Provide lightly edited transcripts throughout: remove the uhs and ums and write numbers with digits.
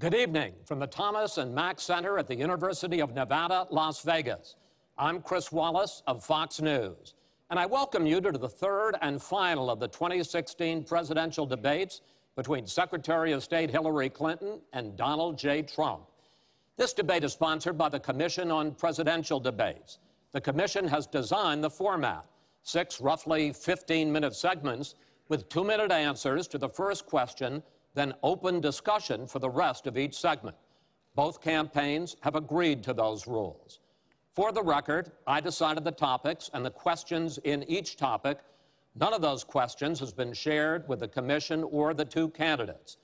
Good evening from the Thomas and Mack Center at the University of Nevada, Las Vegas. I'm Chris Wallace of Fox News, and I welcome you to the third and final of the 2016 presidential debates between Secretary of State Hillary Clinton and Donald J. Trump. This debate is sponsored by the Commission on Presidential Debates. The Commission has designed the format, 6 roughly 15-minute segments with 2-minute answers to the first question, then open discussion for the rest of each segment. Both campaigns have agreed to those rules. For the record, I decided the topics and the questions in each topic. None of those questions has been shared with the commission or the 2 candidates.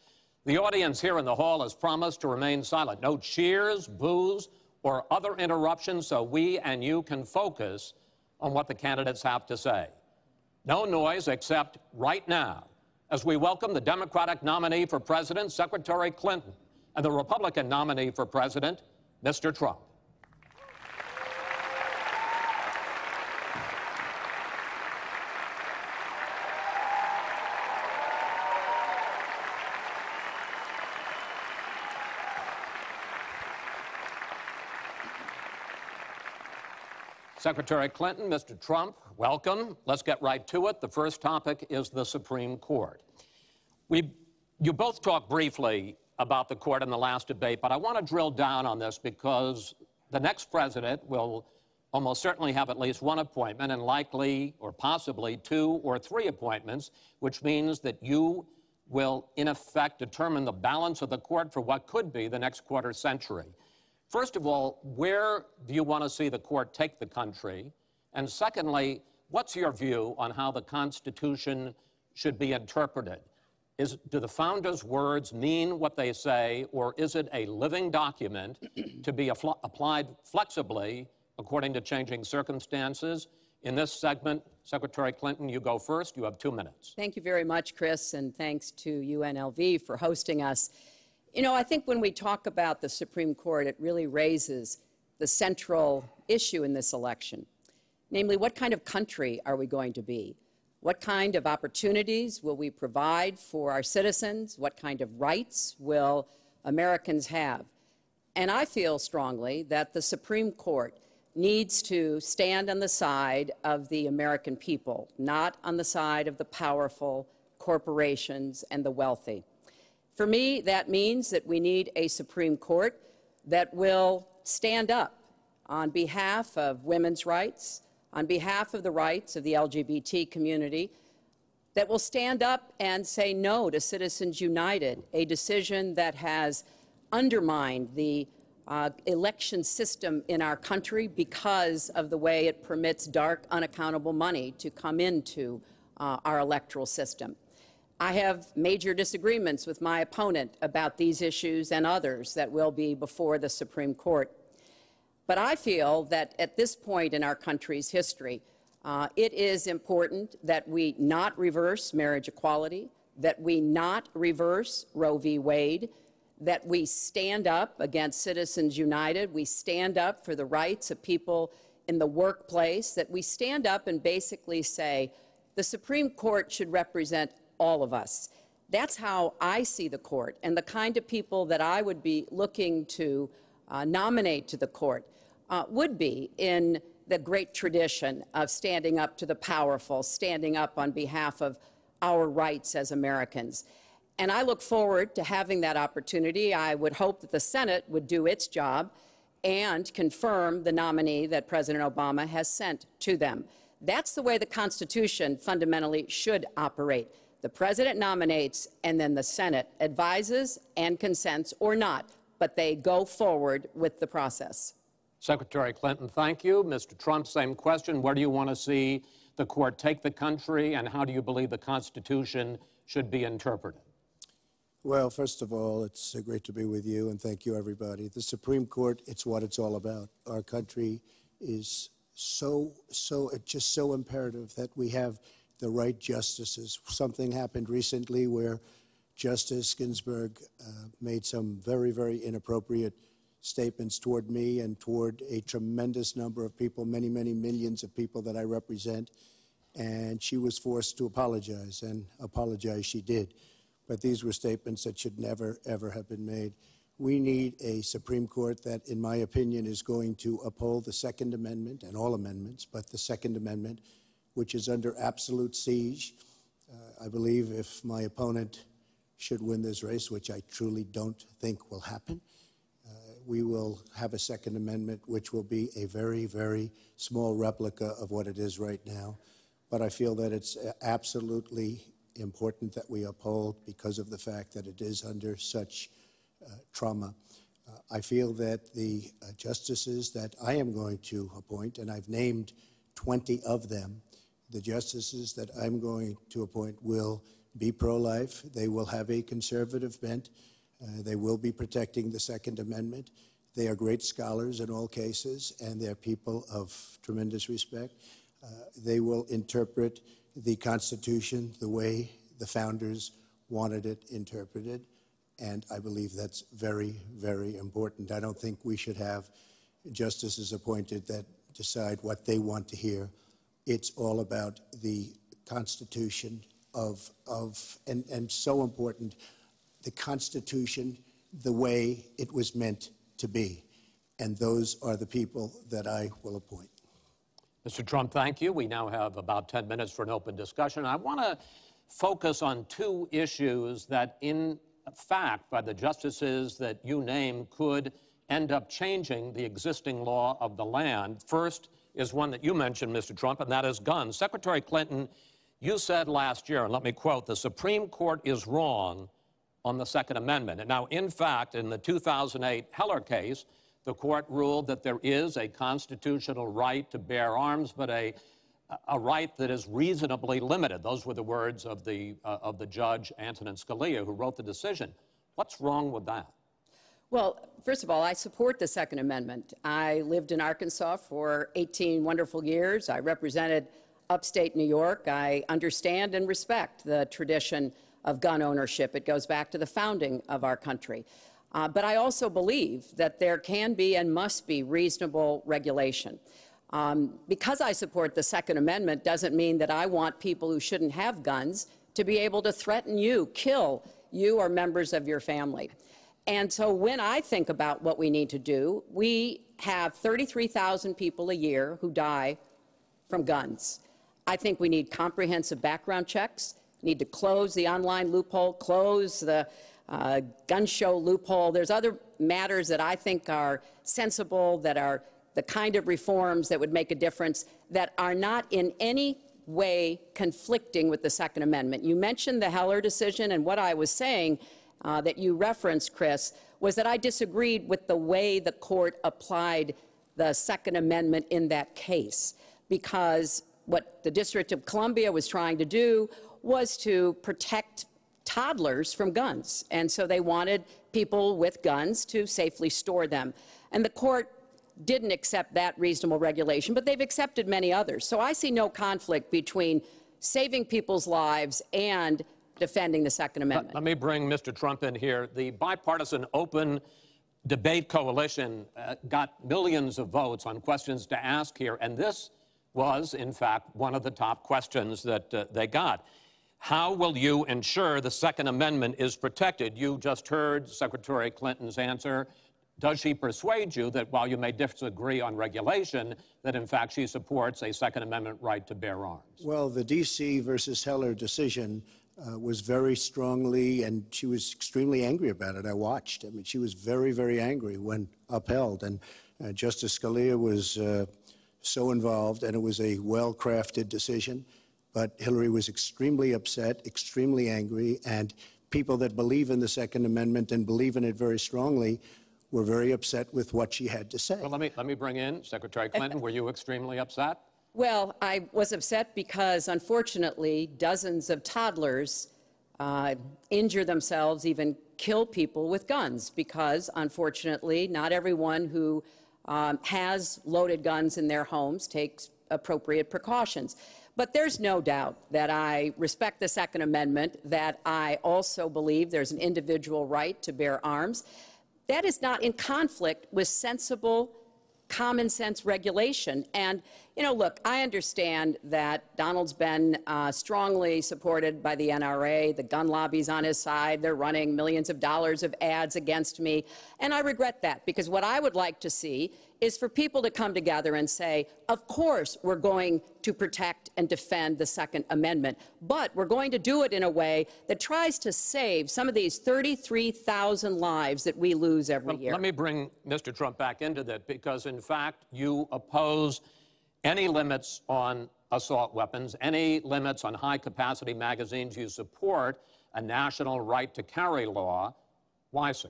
The audience here in the hall has promised to remain silent. No cheers, boos, or other interruptions so we and you can focus on what the candidates have to say. No noise except right now, as we welcome the Democratic nominee for president, Secretary Clinton, and the Republican nominee for president, Mr. Trump. Secretary Clinton, Mr. Trump, welcome. Let's get right to it. The first topic is the Supreme Court. You both talked briefly about the court in the last debate, but I want to drill down on this because the next president will almost certainly have at least 1 appointment and likely or possibly 2 or 3 appointments, which means that you will, in effect, determine the balance of the court for what could be the next quarter century. First of all, where do you want to see the court take the country? And secondly, what's your view on how the Constitution should be interpreted? Do the founders' words mean what they say, or is it a living document to be applied flexibly according to changing circumstances? In this segment, Secretary Clinton, you go first. You have 2 minutes. Thank you very much, Chris, and thanks to UNLV for hosting us. You know, I think when we talk about the Supreme Court, it really raises the central issue in this election. Namely, what kind of country are we going to be? What kind of opportunities will we provide for our citizens? What kind of rights will Americans have? And I feel strongly that the Supreme Court needs to stand on the side of the American people, not on the side of the powerful corporations and the wealthy. For me, that means that we need a Supreme Court that will stand up on behalf of women's rights, on behalf of the rights of the LGBT community, that will stand up and say no to Citizens United, a decision that has undermined the election system in our country because of the way it permits dark, unaccountable money to come into our electoral system. I have major disagreements with my opponent about these issues and others that will be before the Supreme Court. But I feel that at this point in our country's history, it is important that we not reverse marriage equality, that we not reverse Roe v. Wade, that we stand up against Citizens United, we stand up for the rights of people in the workplace, that we stand up and basically say the Supreme Court should represent all of us. That's how I see the court, and the kind of people that I would be looking to nominate to the court would be in the great tradition of standing up to the powerful, standing up on behalf of our rights as Americans. And I look forward to having that opportunity. I would hope that the Senate would do its job and confirm the nominee that President Obama has sent to them. That's the way the Constitution fundamentally should operate. The President nominates, and then the Senate advises and consents or not, but they go forward with the process. Secretary Clinton, thank you. Mr. Trump, same question. Where do you want to see the court take the country, and how do you believe the Constitution should be interpreted? Well, first of all, it's great to be with you, and thank you, everybody. The Supreme Court, it's what it's all about. Our country is it's just so imperative that we have the right justices. Something happened recently where Justice Ginsburg made some very, very inappropriate statements toward me and toward a tremendous number of people, many, many millions of people that I represent. And she was forced to apologize, and apologize she did. But these were statements that should never, ever have been made. We need a Supreme Court that, in my opinion, is going to uphold the Second Amendment and all amendments, but the Second Amendment, which is under absolute siege. I believe if my opponent should win this race, which I truly don't think will happen, we will have a Second Amendment which will be a very, very small replica of what it is right now. But I feel that it's absolutely important that we uphold because of the fact that it is under such trauma. I feel that the justices that I am going to appoint, and I've named 20 of them, the justices that I'm going to appoint will be pro-life. They will have a conservative bent. They will be protecting the Second Amendment. They are great scholars in all cases, and they're people of tremendous respect. They will interpret the Constitution the way the founders wanted it interpreted, and I believe that's very, very important. I don't think we should have justices appointed that decide what they want to hear. It's all about the Constitution and so important, the Constitution the way it was meant to be. And those are the people that I will appoint. Mr. Trump, thank you. We now have about 10 minutes for an open discussion. I want to focus on two issues that, in fact, by the justices that you name, could end up changing the existing law of the land. First is one that you mentioned, Mr. Trump, and that is guns. Secretary Clinton, you said last year, and let me quote, "The Supreme Court is wrong on the Second Amendment." And now, in fact, in the 2008 Heller case, the court ruled that there is a constitutional right to bear arms, but a right that is reasonably limited. Those were the words of the judge, Antonin Scalia, who wrote the decision. What's wrong with that? Well, first of all, I support the Second Amendment. I lived in Arkansas for 18 wonderful years. I represented upstate New York. I understand and respect the tradition of gun ownership. It goes back to the founding of our country. But I also believe that there can be and must be reasonable regulation. Because I support the Second Amendment doesn't mean that I want people who shouldn't have guns to be able to threaten you, kill you or members of your family. And so when I think about what we need to do, we have 33,000 people a year who die from guns. I think we need comprehensive background checks, need to close the online loophole, close the gun show loophole. There's other matters that I think are sensible, that are the kind of reforms that would make a difference, that are not in any way conflicting with the Second Amendment. You mentioned the Heller decision, and what I was saying that you referenced, Chris, was that I disagreed with the way the court applied the Second Amendment in that case, because what the District of Columbia was trying to do was to protect toddlers from guns. And so they wanted people with guns to safely store them. And the court didn't accept that reasonable regulation, but they've accepted many others. So I see no conflict between saving people's lives and defending the Second Amendment. Let me bring Mr. Trump in here. The Bipartisan Open Debate Coalition got millions of votes on questions to ask here, and this was, in fact, one of the top questions that they got. How will you ensure the Second Amendment is protected? You just heard Secretary Clinton's answer. Does she persuade you that while you may disagree on regulation, that in fact she supports a Second Amendment right to bear arms? Well, the D.C. versus Heller decision was very strongly, and she was extremely angry about it. I watched. I mean, she was very, very angry when upheld. And Justice Scalia was so involved, and it was a well-crafted decision. But Hillary was extremely upset, extremely angry, and people that believe in the Second Amendment and believe in it very strongly were very upset with what she had to say. Well, let me bring in Secretary Clinton. Were you extremely upset? Well, I was upset because, unfortunately, dozens of toddlers injure themselves, even kill people with guns, because, unfortunately, not everyone who has loaded guns in their homes takes appropriate precautions. But there's no doubt that I respect the Second Amendment, that I also believe there's an individual right to bear arms. That is not in conflict with sensible common sense regulation. And, you know, look, I understand that Donald's been strongly supported by the NRA. The gun lobby's on his side. They're running millions of dollars of ads against me. And I regret that, because what I would like to see is for people to come together and say, of course, we're going to protect and defend the Second Amendment, but we're going to do it in a way that tries to save some of these 33,000 lives that we lose every year. Let me bring Mr. Trump back into that, because, in fact, you oppose any limits on assault weapons, any limits on high-capacity magazines. You support a national right-to-carry law. Why, sir?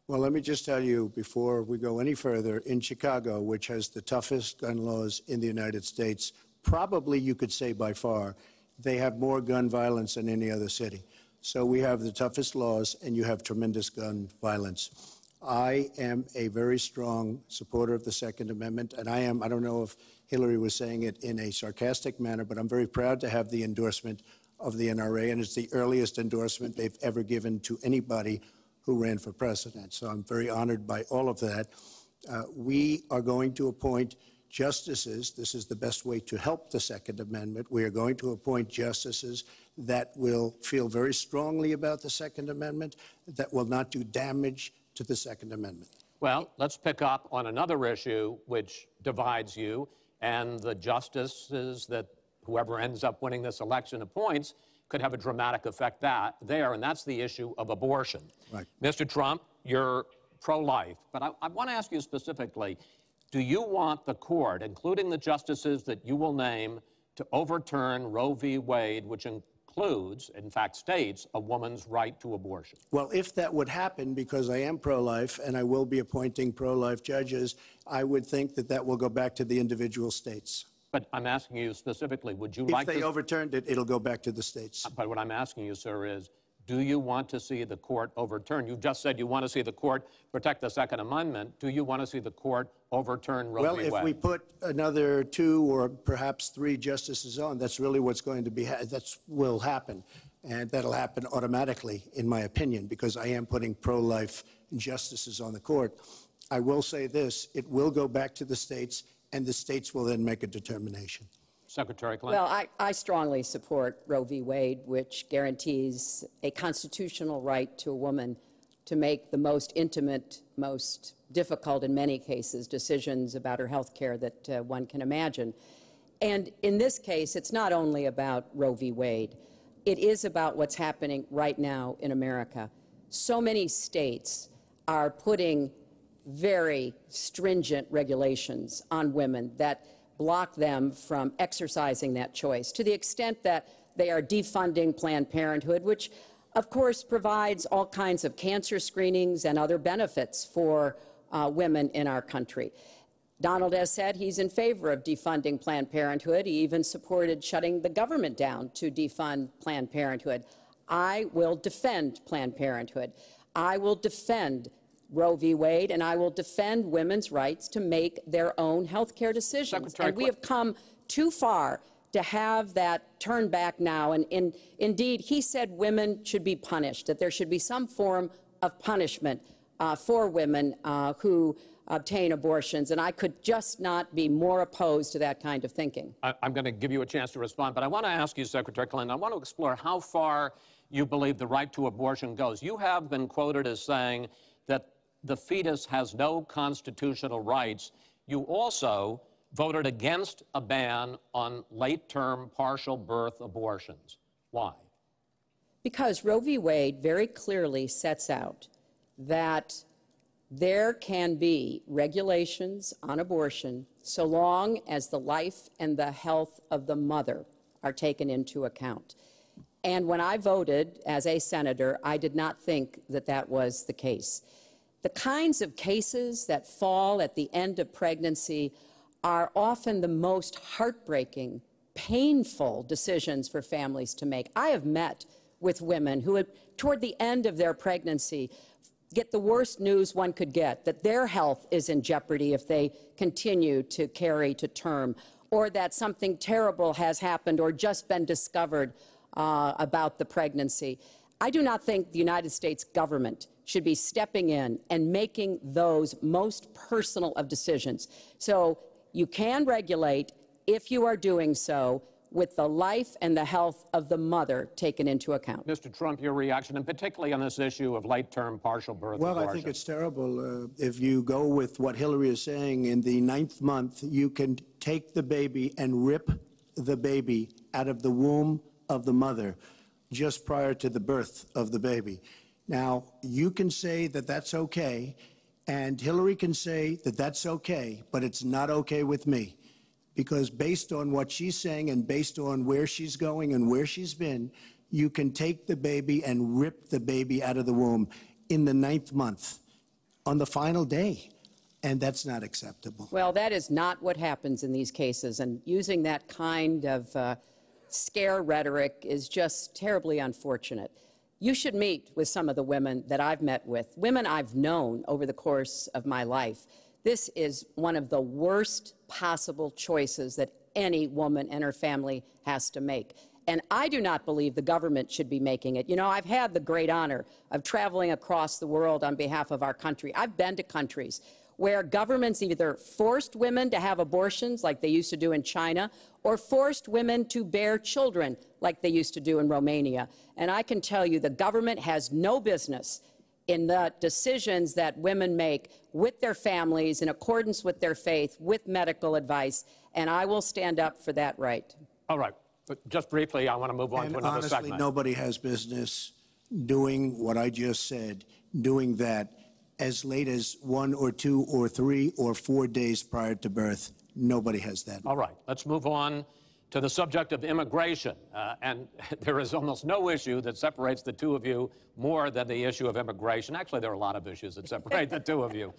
Well, let me just tell you, before we go any further, in Chicago, which has the toughest gun laws in the United States, probably you could say by far, they have more gun violence than any other city. So we have the toughest laws, and you have tremendous gun violence. I am a very strong supporter of the Second Amendment, and I don't know if Hillary was saying it in a sarcastic manner, but I'm very proud to have the endorsement of the NRA, and it's the earliest endorsement they've ever given to anybody who ran for president. So I'm very honored by all of that. We are going to appoint justices. This is the best way to help the Second Amendment. We are going to appoint justices that will feel very strongly about the Second Amendment, that will not do damage to the Second Amendment. Well, let's pick up on another issue which divides you and the justices that whoever ends up winning this election appoints could have a dramatic effect there, and that's the issue of abortion. Right. Mr. Trump, you're pro-life, but I want to ask you specifically, do you want the court, including the justices that you will name, to overturn Roe v. Wade, which includes, in fact, states a woman's right to abortion? Well, if that would happen, because I am pro-life and I will be appointing pro-life judges, I would think that that will go back to the individual states. But I'm asking you specifically, would you like to... If they overturned it, it'll go back to the states. But what I'm asking you, sir, is do you want to see the court overturn? You just said you want to see the court protect the Second Amendment. Do you want to see the court overturn Roe v. Wade? Well, if we put another 2 or perhaps 3 justices on, that's really what's going to be, that will happen. And that'll happen automatically, in my opinion, because I am putting pro-life justices on the court. I will say this, it will go back to the states, and the states will then make a determination. Secretary Clinton. Well, I strongly support Roe v. Wade, which guarantees a constitutional right to a woman to make the most intimate, most difficult in many cases, decisions about her health care that one can imagine. And in this case, it's not only about Roe v. Wade. It is about what's happening right now in America. So many states are putting very stringent regulations on women that block them from exercising that choice, to the extent that they are defunding Planned Parenthood, which, of course, provides all kinds of cancer screenings and other benefits for women in our country. Donald has said he's in favor of defunding Planned Parenthood. He even supported shutting the government down to defund Planned Parenthood. I will defend Planned Parenthood. I will defend Roe v. Wade, and I will defend women's rights to make their own health care decisions. And we have come too far to have that turned back now. And indeed, he said women should be punished, that there should be some form of punishment for women who obtain abortions. And I could just not be more opposed to that kind of thinking. I'm going to give you a chance to respond, but I want to ask you, Secretary Clinton, I want to explore how far you believe the right to abortion goes. You have been quoted as saying that the fetus has no constitutional rights. You also voted against a ban on late-term partial birth abortions. Why? Because Roe v. Wade very clearly sets out that there can be regulations on abortion so long as the life and the health of the mother are taken into account. And when I voted as a senator, I did not think that that was the case. The kinds of cases that fall at the end of pregnancy are often the most heartbreaking, painful decisions for families to make. I have met with women who, toward the end of their pregnancy, get the worst news one could get, that their health is in jeopardy if they continue to carry to term, or that something terrible has happened or just been discovered about the pregnancy. I do not think the United States government should be stepping in and making those most personal of decisions. So you can regulate if you are doing so with the life and the health of the mother taken into account. Mr. Trump, your reaction, and particularly on this issue of late-term partial birth Well, abortion. I think it's terrible. If you go with what Hillary is saying, in the 9th month, you can take the baby and rip the baby out of the womb of the mother just prior to the birth of the baby. Now, you can say that that's okay, and Hillary can say that that's okay, but it's not okay with me. Because based on what she's saying and based on where she's going and where she's been, you can take the baby and rip the baby out of the womb in the 9th month on the final day. And that's not acceptable. Well, that is not what happens in these cases. And using that kind of scare rhetoric is just terribly unfortunate. You should meet with some of the women that I've met with, women I've known over the course of my life. This is one of the worst possible choices that any woman and her family has to make. And I do not believe the government should be making it. You know, I've had the great honor of traveling across the world on behalf of our country. I've been to countries where governments either forced women to have abortions like they used to do in China, or forced women to bear children like they used to do in Romania. And I can tell you the government has no business in the decisions that women make with their families in accordance with their faith, with medical advice, and I will stand up for that right. All right. But just briefly, I want to move on to another honestly, segment. Nobody has business doing what I just said, doing that as late as 1 or 2 or 3 or 4 days prior to birth. Nobody has that. All right. Let's move on to the subject of immigration. And there is almost no issue that separates the two of you more than the issue of immigration. Actually, there are a lot of issues that separate the two of you.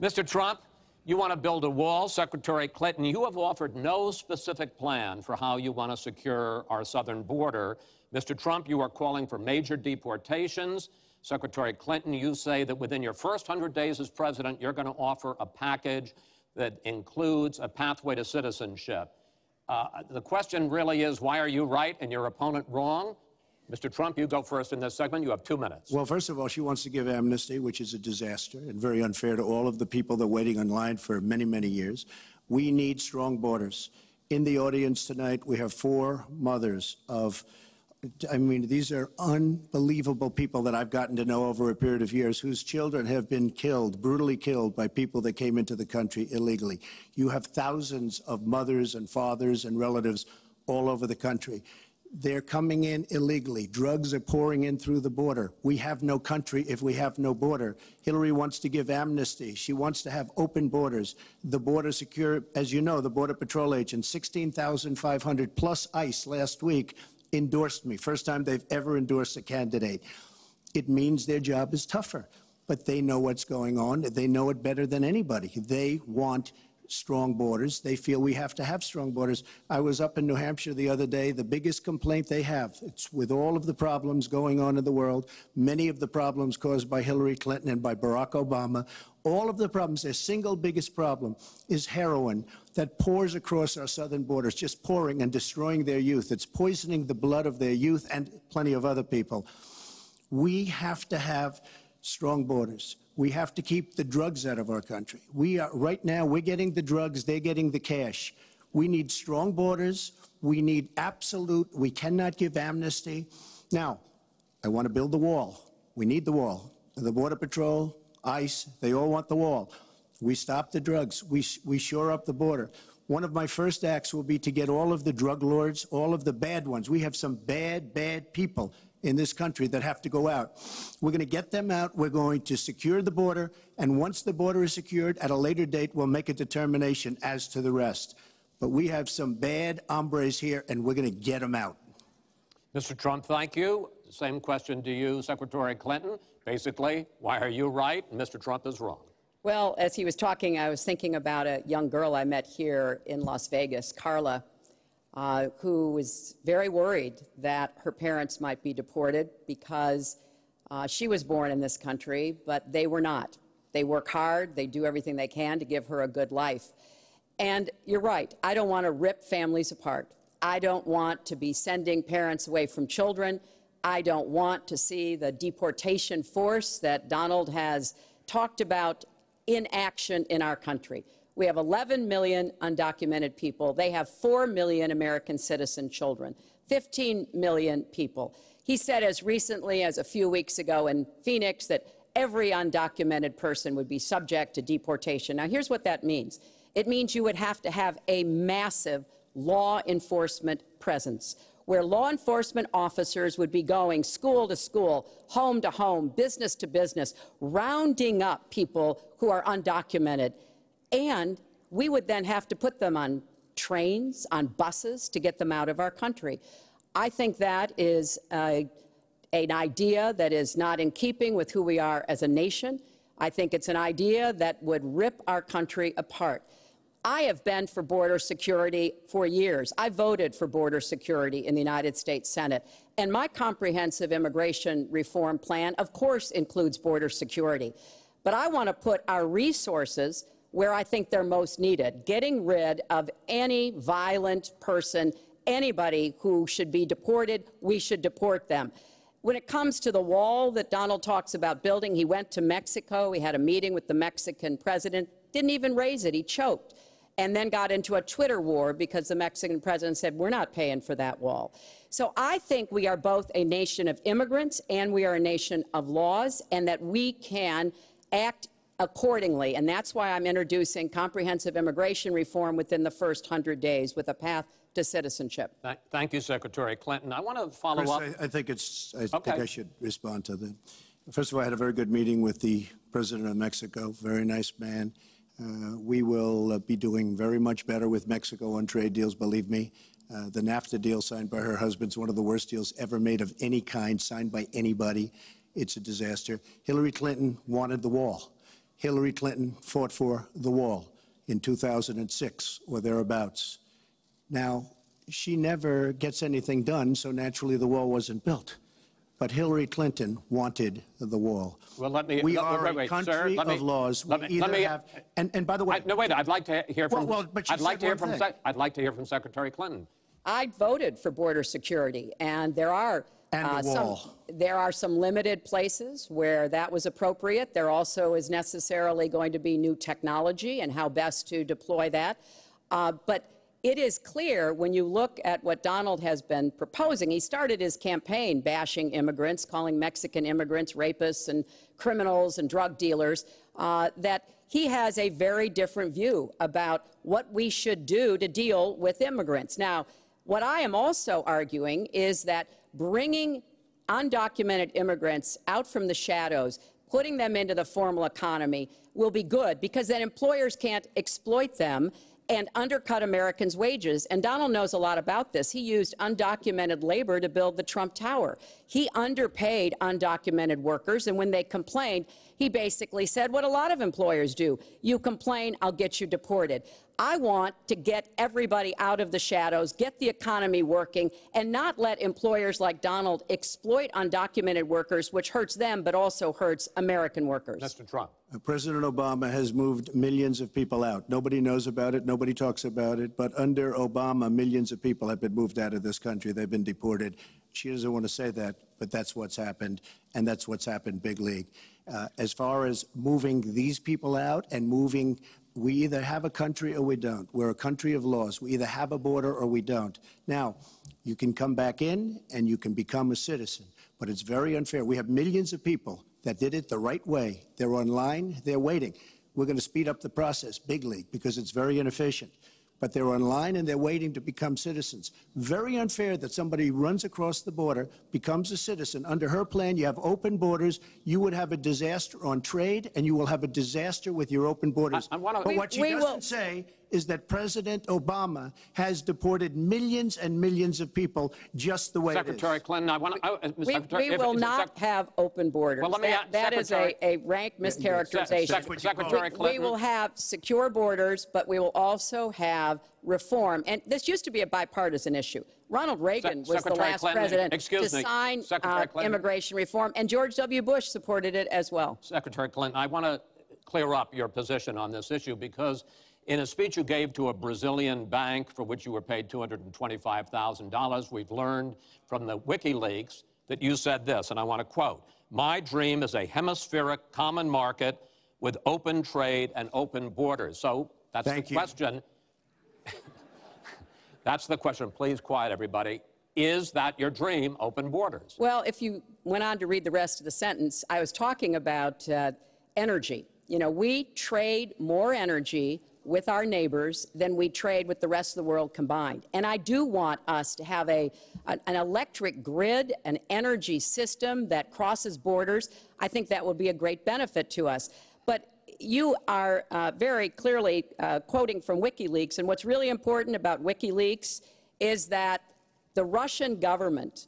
Mr. Trump, you want to build a wall. Secretary Clinton, you have offered no specific plan for how you want to secure our southern border. Mr. Trump, you are calling for major deportations. Secretary Clinton, you say that within your first 100 days as president, you're going to offer a package that includes a pathway to citizenship. The question really is, why are you right and your opponent wrong? Mr. Trump, you go first in this segment. You have 2 minutes. Well, first of all, she wants to give amnesty, which is a disaster and very unfair to all of the people that are waiting in line for many, many years. We need strong borders. In the audience tonight, we have 4 mothers of, I mean, these are unbelievable people that I've gotten to know over a period of years whose children have been killed, brutally killed by people that came into the country illegally. You have thousands of mothers and fathers and relatives all over the country. They're coming in illegally. Drugs are pouring in through the border. We have no country if we have no border. Hillary wants to give amnesty. She wants to have open borders. The border secure, as you know, the Border Patrol agents, 16,500 plus ICE last week, endorsed me. First time they've ever endorsed a candidate. It means their job is tougher, but they know what's going on. They know it better than anybody. They want strong borders. They feel we have to have strong borders. I was up in New Hampshire the other day. The biggest complaint they have, it's with all of the problems going on in the world, many of the problems caused by Hillary Clinton and by Barack Obama, all of the problems, their single biggest problem is heroin that pours across our southern borders, just pouring and destroying their youth. It's poisoning the blood of their youth and plenty of other people. We have to have strong borders. We have to keep the drugs out of our country. Right now, we're getting the drugs, they're getting the cash. We need strong borders. We need absolute, we cannot give amnesty. Now, I want to build the wall. We need the wall. The Border Patrol, ICE, they all want the wall. We stop the drugs. We shore up the border. One of my first acts will be to get all of the drug lords, all of the bad ones. We have some bad, bad people in this country that have to go out. We're going to get them out. We're going to secure the border. And once the border is secured, at a later date, we'll make a determination as to the rest. But we have some bad hombres here, and we're going to get them out. Mr. Trump, thank you. Same question to you, Secretary Clinton. Basically, why are you right and Mr. Trump is wrong? Well, as he was talking, I was thinking about a young girl I met here in Las Vegas, Carla, who was very worried that her parents might be deported because she was born in this country, but they were not. They work hard. They do everything they can to give her a good life. And you're right. I don't want to rip families apart. I don't want to be sending parents away from children. I don't want to see the deportation force that Donald has talked about in action in our country. We have 11 million undocumented people. They have 4 million American citizen children, 15 million people. He said as recently as a few weeks ago in Phoenix that every undocumented person would be subject to deportation. Now, here's what that means. It means you would have to have a massive law enforcement presence, where law enforcement officers would be going school to school, home to home, business to business, rounding up people who are undocumented. And we would then have to put them on trains, on buses to get them out of our country. I think that is an idea that is not in keeping with who we are as a nation. I think it's an idea that would rip our country apart. I have been for border security for years. I voted for border security in the United States Senate. And my comprehensive immigration reform plan, of course, includes border security. But I want to put our resources where I think they're most needed, getting rid of any violent person, anybody who should be deported. We should deport them. When it comes to the wall that Donald talks about building, he went to Mexico. He had a meeting with the Mexican president, didn't even raise it. He choked, and then got into a Twitter war because the Mexican president said, we're not paying for that wall. So I think we are both a nation of immigrants and we are a nation of laws, and that we can act accordingly. And that's why I'm introducing comprehensive immigration reform within the first 100 days with a path to citizenship. Thank you, Secretary Clinton. I want to follow up. I think I should respond to that. First of all, I had a very good meeting with the president of Mexico, very nice man. We will be doing very much better with Mexico on trade deals, believe me. The NAFTA deal signed by her husband is one of the worst deals ever made of any kind, signed by anybody. It's a disaster. Hillary Clinton wanted the wall. Hillary Clinton fought for the wall in 2006 or thereabouts. Now, she never gets anything done, so naturally the wall wasn't built. But Hillary Clinton wanted the wall. Well, let me. We are a country of laws. And by the way, no, wait. I'd like to hear from. But I'd like to hear from. I'd like to hear from Secretary Clinton. I voted for border security, and there are some limited places where that was appropriate. There also is necessarily going to be new technology and how best to deploy that. But it is clear when you look at what Donald has been proposing. He started his campaign bashing immigrants, calling Mexican immigrants rapists and criminals and drug dealers, that he has a very different view about what we should do to deal with immigrants. Now, what I am also arguing is that bringing undocumented immigrants out from the shadows, putting them into the formal economy will be good, because then employers can't exploit them and undercut Americans' wages. And Donald knows a lot about this. He used undocumented labor to build the Trump Tower. He underpaid undocumented workers, and when they complained, he basically said what a lot of employers do. You complain, I'll get you deported. I want to get everybody out of the shadows, get the economy working, and not let employers like Donald exploit undocumented workers, which hurts them but also hurts American workers. Mr. Trump. President Obama has moved millions of people out. Nobody knows about it. Nobody talks about it. But under Obama, millions of people have been moved out of this country. They've been deported. She doesn't want to say that, but that's what's happened, and that's what's happened big league. As far as moving these people out and moving, we either have a country or we don't. We're a country of laws. We either have a border or we don't. Now, you can come back in and you can become a citizen, but it's very unfair. We have millions of people that did it the right way. They're online, they're waiting. We're going to speed up the process, big league, because it's very inefficient. But they're online and they're waiting to become citizens. Very unfair that somebody runs across the border, becomes a citizen. Under her plan, you have open borders. You would have a disaster on trade, and you will have a disaster with your open borders. But what she doesn't say is that President Obama has deported millions and millions of people just the way Secretary it is. Clinton, I want to... We will not have open borders. Well, that is a rank mischaracterization. Secretary Clinton. We will have secure borders, but we will also have reform. And this used to be a bipartisan issue. Ronald Reagan was the last president to sign immigration reform, and George W. Bush supported it as well. Secretary Clinton, I want to clear up your position on this issue, because in a speech you gave to a Brazilian bank for which you were paid $225,000, we've learned from the WikiLeaks that you said this, and I want to quote, "My dream is a hemispheric common market with open trade and open borders." So that's the question. That's the question. Please quiet, everybody. Is that your dream, open borders? Well, if you went on to read the rest of the sentence, I was talking about energy. You know, we trade more energy with our neighbors than we trade with the rest of the world combined. And I do want us to have an electric grid, an energy system that crosses borders. I think that will be a great benefit to us. But you are very clearly quoting from WikiLeaks, and what's really important about WikiLeaks is that the Russian government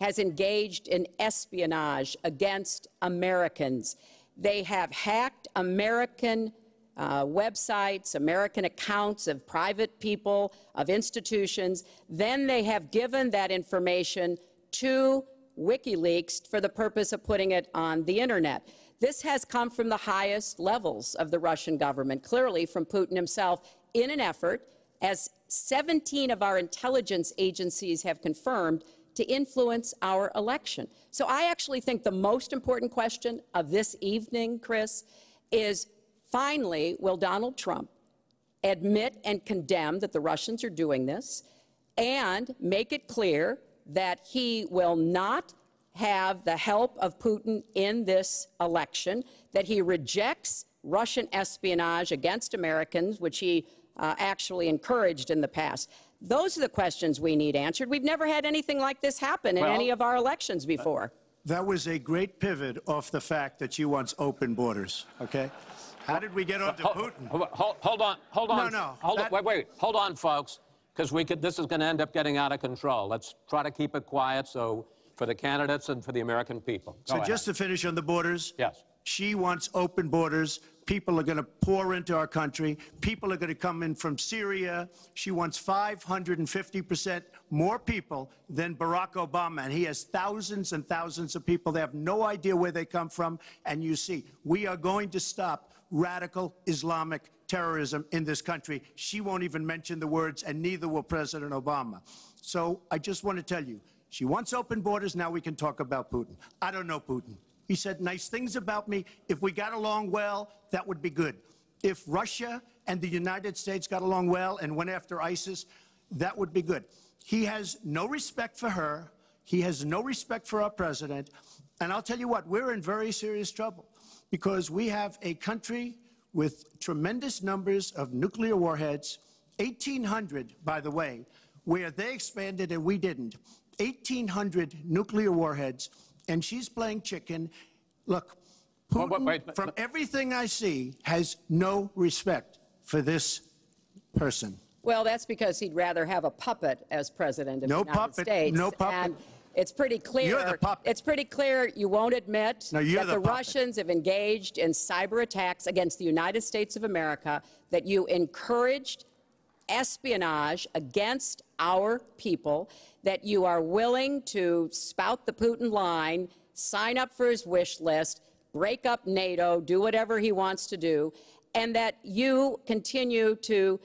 has engaged in espionage against Americans. They have hacked American websites, American accounts of private people, of institutions. Then they have given that information to WikiLeaks for the purpose of putting it on the internet. This has come from the highest levels of the Russian government, clearly from Putin himself, in an effort, as 17 of our intelligence agencies have confirmed, to influence our election. So I actually think the most important question of this evening, Chris, is finally, will Donald Trump admit and condemn that the Russians are doing this and make it clear that he will not have the help of Putin in this election, that he rejects Russian espionage against Americans, which he actually encouraged in the past. Those are the questions we need answered. We've never had anything like this happen in any of our elections before. That was a great pivot off the fact that she wants open borders, okay? How did we get onto Putin? Hold on. No. Wait. Hold on, folks, because this is going to end up getting out of control. Let's try to keep it quiet for the candidates and for the American people. So just to finish on the borders. Yes. She wants open borders. People are going to pour into our country. People are going to come in from Syria. She wants 550% more people than Barack Obama. And he has thousands and thousands of people. They have no idea where they come from. And you see, we are going to stop radical Islamic terrorism in this country. She won't even mention the words, and neither will President Obama. So I just want to tell you, she wants open borders. Now we can talk about Putin. I don't know Putin. He said nice things about me. If we got along well, that would be good. If Russia and the United States got along well and went after ISIS, that would be good. He has no respect for her. He has no respect for our president. And I'll tell you what, we're in very serious trouble because we have a country with tremendous numbers of nuclear warheads, 1,800, by the way, where they expanded and we didn't. 1,800 nuclear warheads. And she's playing chicken. Look, Putin, from everything I see, has no respect for this person. Well, that's because he'd rather have a puppet as president of the United States. No puppet. And it's pretty clear. You're the puppet. It's pretty clear you won't admit that the Russians have engaged in cyber attacks against the United States of America, that you encouraged espionage against our people, that you are willing to spout the Putin line, sign up for his wish list, break up NATO, do whatever he wants to do, and that you continue to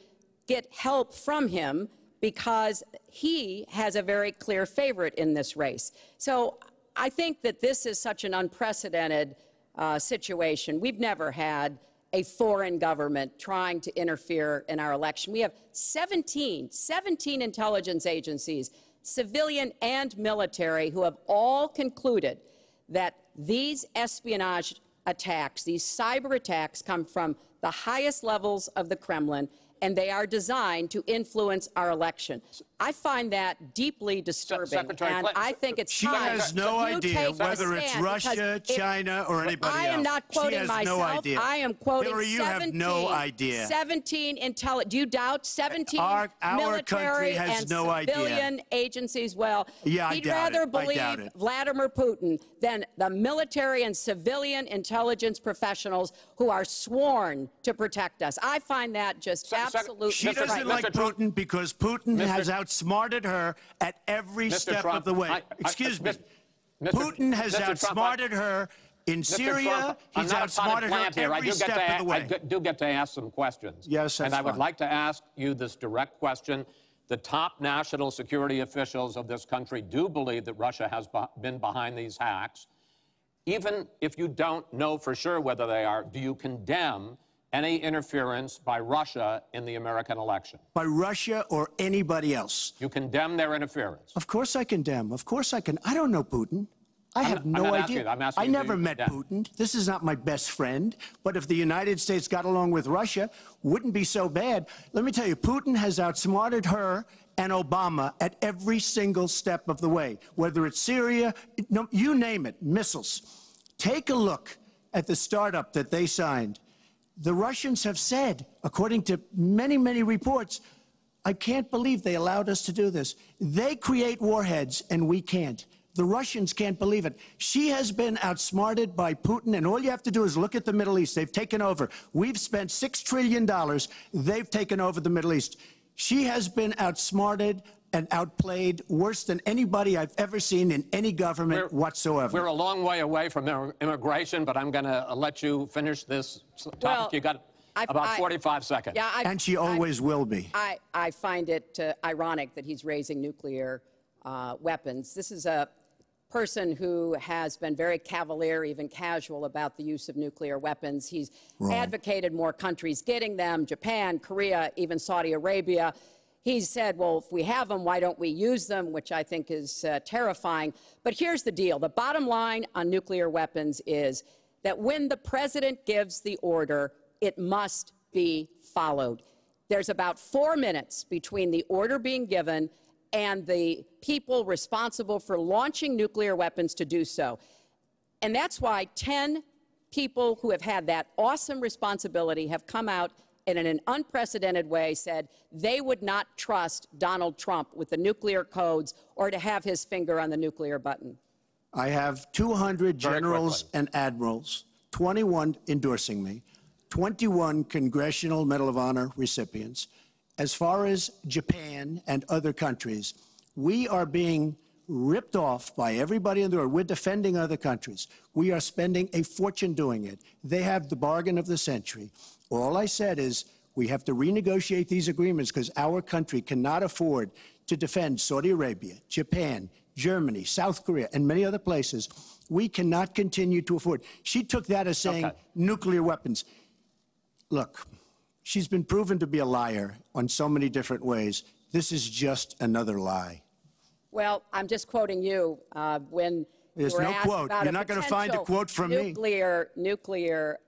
get help from him because he has a very clear favorite in this race. So I think that this is such an unprecedented situation. We've never had a foreign government trying to interfere in our election. We have 17 intelligence agencies, civilian and military, who have all concluded that these espionage attacks, these cyber attacks, come from the highest levels of the Kremlin, and they are designed to influence our election. I find that deeply disturbing, and I think it's time. She has no idea whether it's Russia, China, or anybody else. I am not quoting myself. No idea. I am quoting Hillary, you have no idea. 17 do you doubt 17 our military has and no civilian idea. Agencies? Well, yeah, he'd rather believe Vladimir Putin than the military and civilian intelligence professionals who are sworn to protect us. I find that just absolutely She doesn't like Putin because Putin has outsmarted her at every step of the way. Excuse me. Putin has outsmarted her in Syria. He's outsmarted her every step of the way. I do get to ask some questions. Yes, that's And I would like to ask you this direct question The top national security officials of this country do believe that Russia has been behind these hacks. Even if you don't know for sure whether they are, do you condemn any interference by Russia in the American election? By Russia or anybody else? You condemn their interference? Of course I condemn. Of course I can. I don't know Putin. I have no idea. I never met Putin. This is not my best friend. But if the United States got along with Russia, wouldn't be so bad. Let me tell you, Putin has outsmarted her and Obama at every single step of the way, whether it's Syria, no, you name it, missiles. Take a look at the startup that they signed. The Russians have said, according to many, many reports, I can't believe they allowed us to do this. They create warheads and we can't. The Russians can't believe it. She has been outsmarted by Putin, and all you have to do is look at the Middle East. They've taken over. We've spent $6 trillion. They've taken over the Middle East. She has been outsmarted and outplayed worse than anybody I've ever seen in any government whatsoever. We're a long way away from immigration, but I'm going to let you finish this topic. Well, you got about 45 seconds. Yeah, and she always will be. I find it ironic that he's raising nuclear weapons. This is a person who has been very cavalier, even casual, about the use of nuclear weapons. He's advocated more countries getting them, Japan, Korea, even Saudi Arabia. He's said, well, if we have them, why don't we use them, which I think is terrifying. But here's the deal. The bottom line on nuclear weapons is that when the president gives the order, it must be followed. There's about 4 minutes between the order being given and the people responsible for launching nuclear weapons to do so. And that's why 10 people who have had that awesome responsibility have come out and in an unprecedented way said they would not trust Donald Trump with the nuclear codes or to have his finger on the nuclear button. I have 200 generals and admirals, 21 endorsing me, 21 Congressional Medal of Honor recipients. As far as Japan and other countries, we are being ripped off by everybody in the world. We're defending other countries. We are spending a fortune doing it. They have the bargain of the century. All I said is we have to renegotiate these agreements because our country cannot afford to defend Saudi Arabia, Japan, Germany, South Korea, and many other places. We cannot continue to afford. She took that as saying nuclear weapons. Look, she's been proven to be a liar on so many different ways. This is just another lie. Well, I'm just quoting you when there's no quote. You're not going to find a quote from me. Nuclear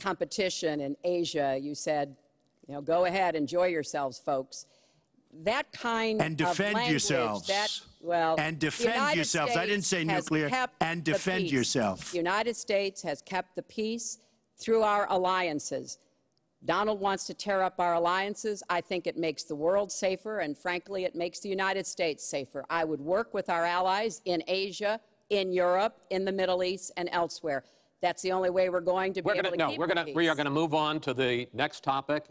competition in Asia. You said, you know, go ahead, enjoy yourselves, folks. That kind and defend of language, yourselves. And defend yourselves. I didn't say nuclear. And defend yourself. The United States has kept the peace through our alliances. Donald wants to tear up our alliances. I think it makes the world safer, and frankly, it makes the United States safer. I would work with our allies in Asia, in Europe, in the Middle East, and elsewhere. That's the only way we're going to be able to keep the peace. We are going to move on to the next topic,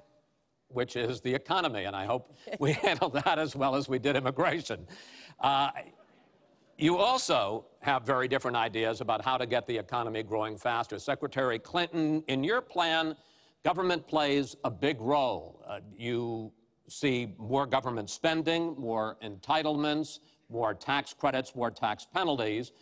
which is the economy, and I hope we handle that as well as we did immigration. You also have very different ideas about how to get the economy growing faster. Secretary Clinton, in your plan, government plays a big role. You see more government spending, more entitlements, more tax credits, more tax penalties.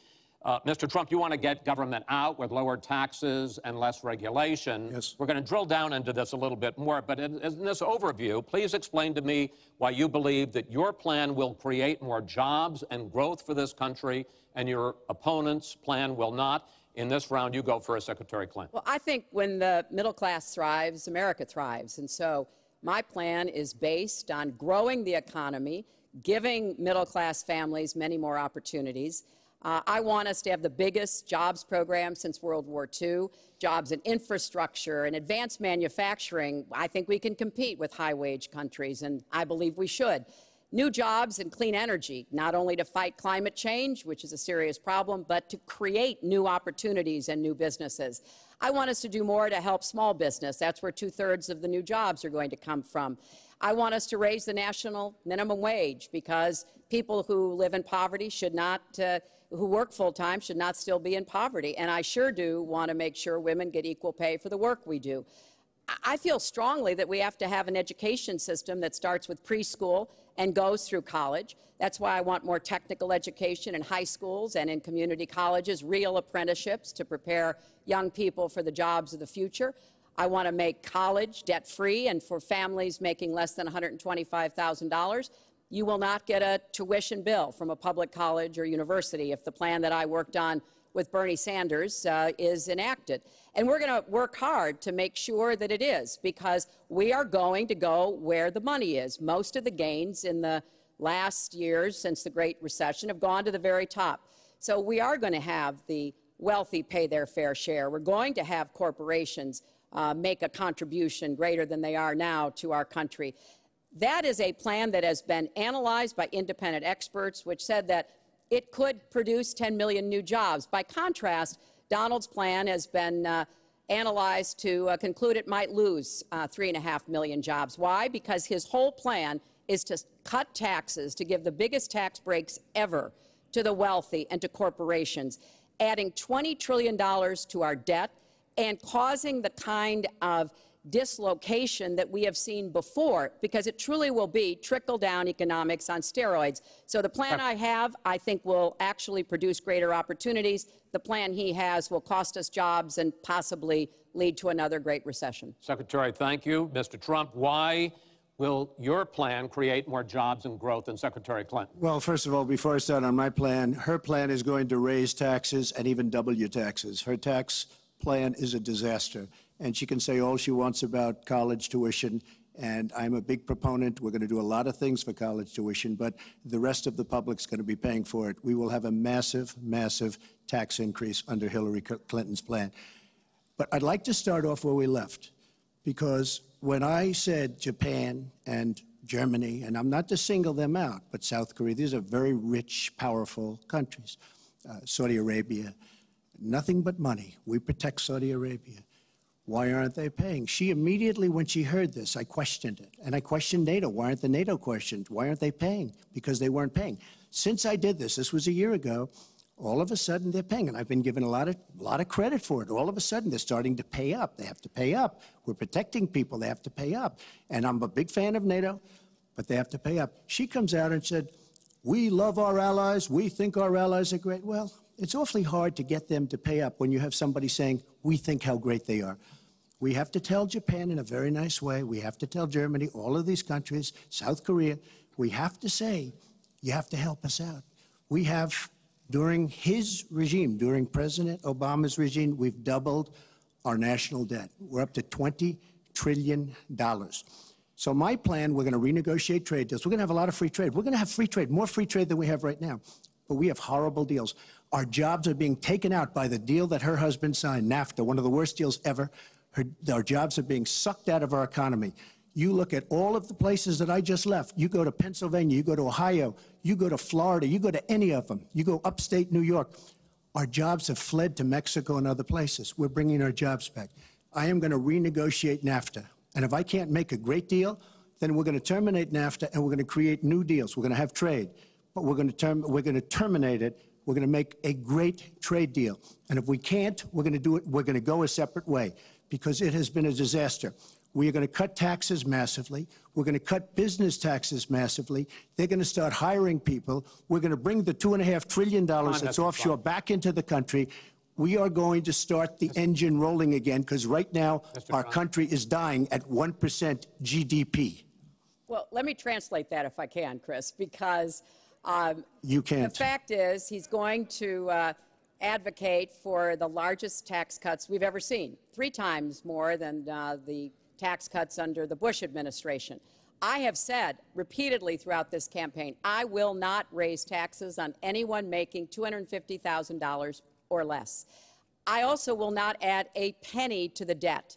Mr. Trump, you want to get government out with lower taxes and less regulation. Yes. We're going to drill down into this a little bit more, but in this overview, please explain to me why you believe that your plan will create more jobs and growth for this country and your opponent's plan will not. In this round, you go first, Secretary Clinton. Well, I think when the middle class thrives, America thrives. And so my plan is based on growing the economy, giving middle class families many more opportunities. I want us to have the biggest jobs program since World War II, jobs in infrastructure and advanced manufacturing. I think we can compete with high-wage countries, and I believe we should. New jobs in clean energy, not only to fight climate change, which is a serious problem, but to create new opportunities and new businesses. I want us to do more to help small business. That's where 2/3 of the new jobs are going to come from. I want us to raise the national minimum wage because people who live in poverty should not, who work full-time should not still be in poverty. And I sure do want to make sure women get equal pay for the work we do. I feel strongly that we have to have an education system that starts with preschool and goes through college. That's why I want more technical education in high schools and in community colleges, real apprenticeships to prepare young people for the jobs of the future. I want to make college debt-free, and for families making less than $125,000, you will not get a tuition bill from a public college or university if the plan that I worked on with Bernie Sanders is enacted. And we're going to work hard to make sure that it is, because we are going to go where the money is. Most of the gains in the last years since the Great Recession have gone to the very top. So we are going to have the wealthy pay their fair share. We're going to have corporations make a contribution greater than they are now to our country. That is a plan that has been analyzed by independent experts, which said that it could produce 10 million new jobs. By contrast, Donald's plan has been analyzed to conclude it might lose 3.5 million jobs. Why? Because his whole plan is to cut taxes, to give the biggest tax breaks ever to the wealthy and to corporations, adding $20 trillion to our debt and causing the kind of dislocation that we have seen before, because it truly will be trickle-down economics on steroids. So the plan I have, I think, will actually produce greater opportunities. The plan he has will cost us jobs and possibly lead to another Great Recession. Secretary, thank you. Mr. Trump, why will your plan create more jobs and growth than Secretary Clinton? Well, first of all, before I start on my plan, her plan is going to raise taxes and even double your taxes. Her tax plan is a disaster. And she can say all she wants about college tuition, and I'm a big proponent. We're going to do a lot of things for college tuition, but the rest of the public's going to be paying for it. We will have a massive, massive tax increase under Hillary Clinton's plan. But I'd like to start off where we left, because when I said Japan and Germany, and I'm not to single them out, but South Korea, these are very rich, powerful countries. Saudi Arabia, nothing but money. We protect Saudi Arabia. Why aren't they paying? She immediately, when she heard this, I questioned it. And I questioned NATO. Why aren't the NATO questioned? Why aren't they paying? Because they weren't paying. Since I did this was a year ago, all of a sudden they're paying. And I've been given a lot of credit for it. All of a sudden they're starting to pay up. They have to pay up. We're protecting people. They have to pay up. And I'm a big fan of NATO, but they have to pay up. She comes out and said, we love our allies. We think our allies are great. Well, it's awfully hard to get them to pay up when you have somebody saying, we think how great they are. We have to tell Japan in a very nice way. We have to tell Germany, all of these countries, South Korea, we have to say, you have to help us out. We have, during his regime, during President Obama's regime, we've doubled our national debt. We're up to $20 trillion. So my plan, we're going to renegotiate trade deals. We're going to have a lot of free trade. We're going to have free trade, more free trade than we have right now. But we have horrible deals. Our jobs are being taken out by the deal that her husband signed, NAFTA, one of the worst deals ever. Our jobs are being sucked out of our economy. You look at all of the places that I just left. You go to Pennsylvania, you go to Ohio, you go to Florida, you go to any of them. You go upstate New York. Our jobs have fled to Mexico and other places. We're bringing our jobs back. I am going to renegotiate NAFTA. And if I can't make a great deal, then we're going to terminate NAFTA and we're going to create new deals. We're going to have trade, but we're going to terminate it. We're going to make a great trade deal. And if we can't, we're going to do it. We're going to go a separate way, because it has been a disaster. We are going to cut taxes massively. We're going to cut business taxes massively. They're going to start hiring people. We're going to bring the $2.5 trillion that's offshore back into the country. We are going to start the engine rolling again, because right now our country is dying at 1% GDP. Well, let me translate that if I can, Chris, because you can't. The fact is he's going to advocate for the largest tax cuts we've ever seen, 3 times more than the tax cuts under the Bush administration. I have said repeatedly throughout this campaign, I will not raise taxes on anyone making $250,000 or less. I also will not add a penny to the debt.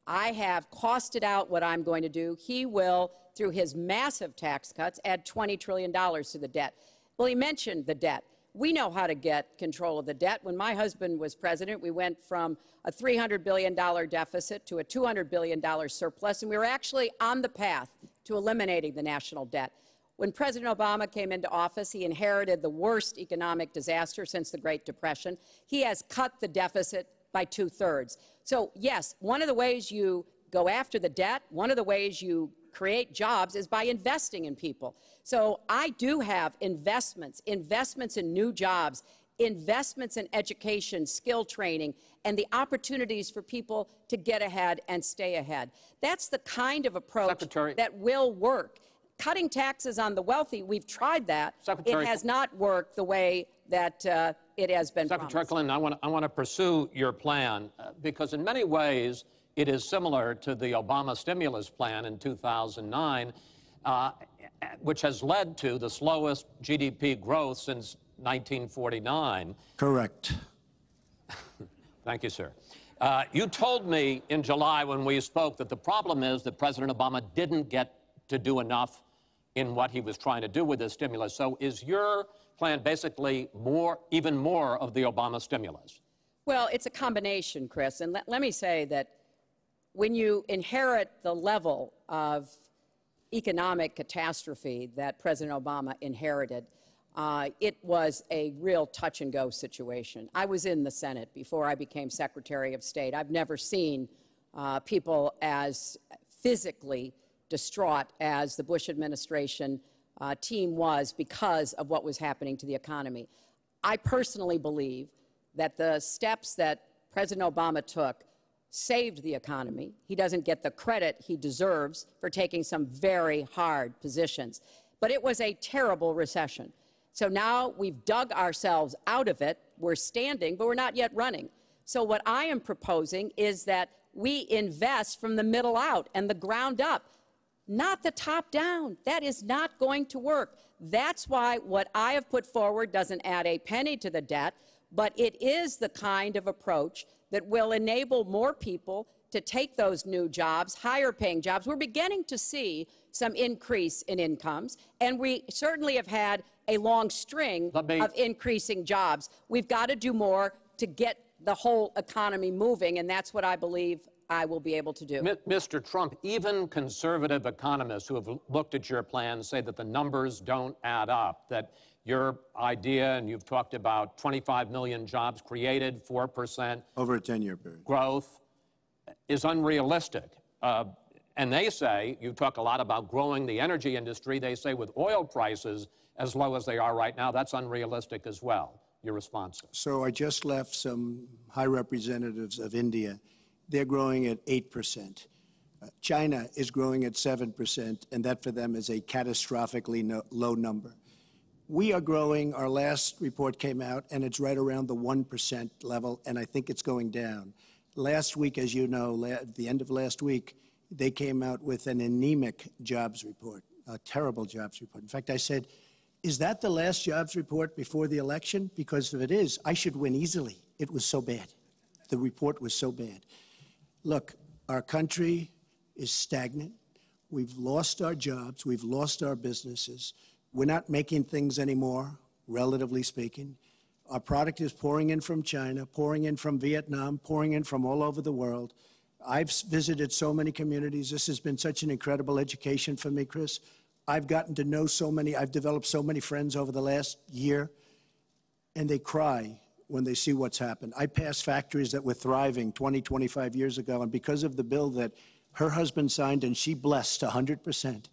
I have costed out what I'm going to do. He will, through his massive tax cuts, add $20 trillion to the debt. Well, he mentioned the debt. We know how to get control of the debt. When my husband was president, we went from a $300 billion deficit to a $200 billion surplus, and we were actually on the path to eliminating the national debt. When President Obama came into office, he inherited the worst economic disaster since the Great Depression. He has cut the deficit by 2/3. So, yes, one of the ways you go after the debt, one of the ways you create jobs is by investing in people. So I do have investments in new jobs, investments in education, skill training, and the opportunities for people to get ahead and stay ahead. That's the kind of approach that will work. Cutting taxes on the wealthy, we've tried that. It has not worked the way that it has been promised. Secretary Clinton, I want to pursue your plan because in many ways it is similar to the Obama stimulus plan in 2009, which has led to the slowest GDP growth since 1949. Correct. Thank you, sir. You told me in July when we spoke that the problem is that President Obama didn't get to do enough in what he was trying to do with this stimulus. So is your plan basically even more of the Obama stimulus? Well, it's a combination, Chris. And let me say that when you inherit the level of economic catastrophe that President Obama inherited, it was a real touch-and-go situation. I was in the Senate before I became Secretary of State. I've never seen people as physically distraught as the Bush administration team was because of what was happening to the economy. I personally believe that the steps that President Obama took saved the economy. He doesn't get the credit he deserves for taking some very hard positions. But it was a terrible recession. So now we've dug ourselves out of it. We're standing, but we're not yet running. So what I am proposing is that we invest from the middle out and the ground up, not the top down. That is not going to work. That's why what I have put forward doesn't add a penny to the debt, but it is the kind of approach that will enable more people to take those new jobs, higher paying jobs. We're beginning to see some increase in incomes, and we certainly have had a long string of increasing jobs. We've got to do more to get the whole economy moving, and that's what I believe I will be able to do. Mr. Trump, even conservative economists who have looked at your plan say that the numbers don't add up, that your idea, and you've talked about 25 million jobs created, 4% over a 10-year period growth, is unrealistic. And they say, you talk a lot about growing the energy industry, they say with oil prices as low as they are right now, that's unrealistic as well. Your response? So I just left some high representatives of India. They're growing at 8%. China is growing at 7%, and that for them is a catastrophically low number. We are growing. Our last report came out, and it's right around the 1% level, and I think it's going down. Last week, as you know, at the end of last week, they came out with an anemic jobs report, a terrible jobs report. In fact, I said, is that the last jobs report before the election? Because if it is, I should win easily. It was so bad. The report was so bad. Look, our country is stagnant. We've lost our jobs. We've lost our businesses. We're not making things anymore, relatively speaking. Our product is pouring in from China, pouring in from Vietnam, pouring in from all over the world. I've visited so many communities. This has been such an incredible education for me, Chris. I've gotten to know so many. I've developed so many friends over the last year, and they cry when they see what's happened. I passed factories that were thriving 20, 25 years ago, and because of the bill that her husband signed and she blessed 100%,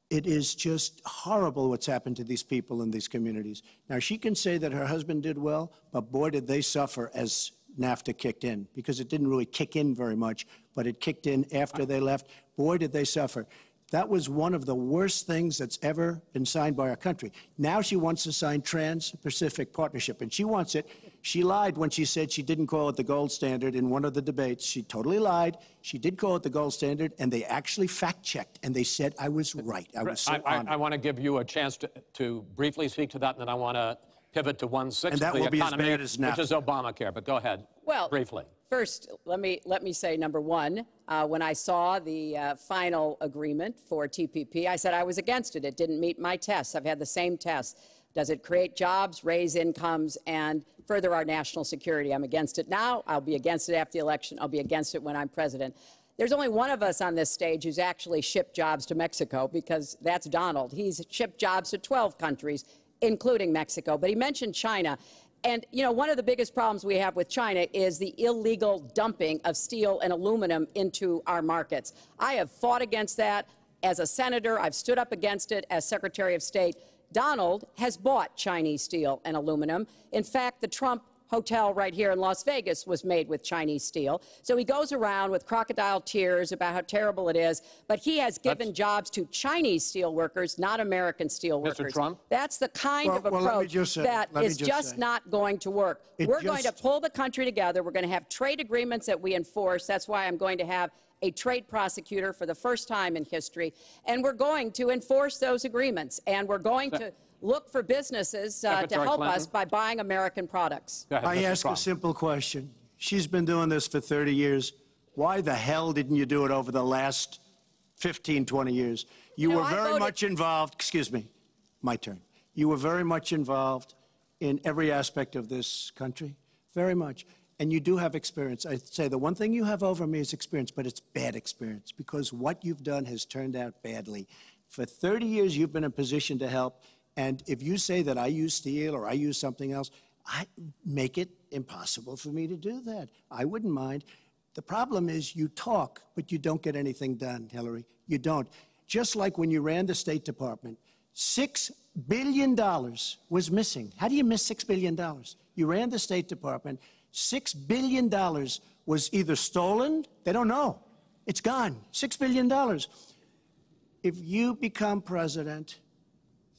it is just horrible what's happened to these people in these communities. Now, she can say that her husband did well, but boy, did they suffer as NAFTA kicked in, because it didn't really kick in very much, but it kicked in after they left. Boy, did they suffer. That was one of the worst things that's ever been signed by our country. Now she wants to sign Trans-Pacific Partnership, and she wants it. She lied when she said she didn't call it the gold standard in one of the debates. She totally lied. She did call it the gold standard, and they actually fact-checked, and they said I was right. I was so honored. I want to give you a chance to briefly speak to that, and then I want to pivot to 1/6 of the economy, which is Obamacare. But go ahead, briefly. First, let me say, number one, when I saw the final agreement for TPP, I said I was against it. It didn't meet my tests. I've had the same tests. Does it create jobs, raise incomes, and further our national security? I'm against it now. I'll be against it after the election. I'll be against it when I'm president. There's only one of us on this stage who's actually shipped jobs to Mexico, because that's Donald. He's shipped jobs to 12 countries, including Mexico. But he mentioned China. And, you know, one of the biggest problems we have with China is the illegal dumping of steel and aluminum into our markets. I have fought against that as a senator. I've stood up against it as Secretary of State. Donald has bought Chinese steel and aluminum. In fact, the Trump hotel right here in Las Vegas was made with Chinese steel. So he goes around with crocodile tears about how terrible it is, but he has given jobs to Chinese steel workers, not American steel workers. Mr. Trump? That's the kind of approach that is just not going to work. We're going to pull the country together. We're going to have trade agreements that we enforce. That's why I'm going to have a trade prosecutor for the first time in history. And we're going to enforce those agreements. And we're going to look for businesses to help us by buying American products. I ask a simple question. She's been doing this for 30 years. Why the hell didn't you do it over the last 15, 20 years? You were very much involved. Excuse me. My turn. You were very much involved in every aspect of this country. Very much. And you do have experience. I'd say the one thing you have over me is experience, but it's bad experience because what you've done has turned out badly. For 30 years, you've been in a position to help. And if you say that I use steel or I use something else, I make it impossible for me to do that. I wouldn't mind. The problem is you talk, but you don't get anything done, Hillary. You don't. Just like when you ran the State Department, $6 billion was missing. How do you miss $6 billion? You ran the State Department. $6 billion was either stolen, they don't know. It's gone. $6 billion. If you become president,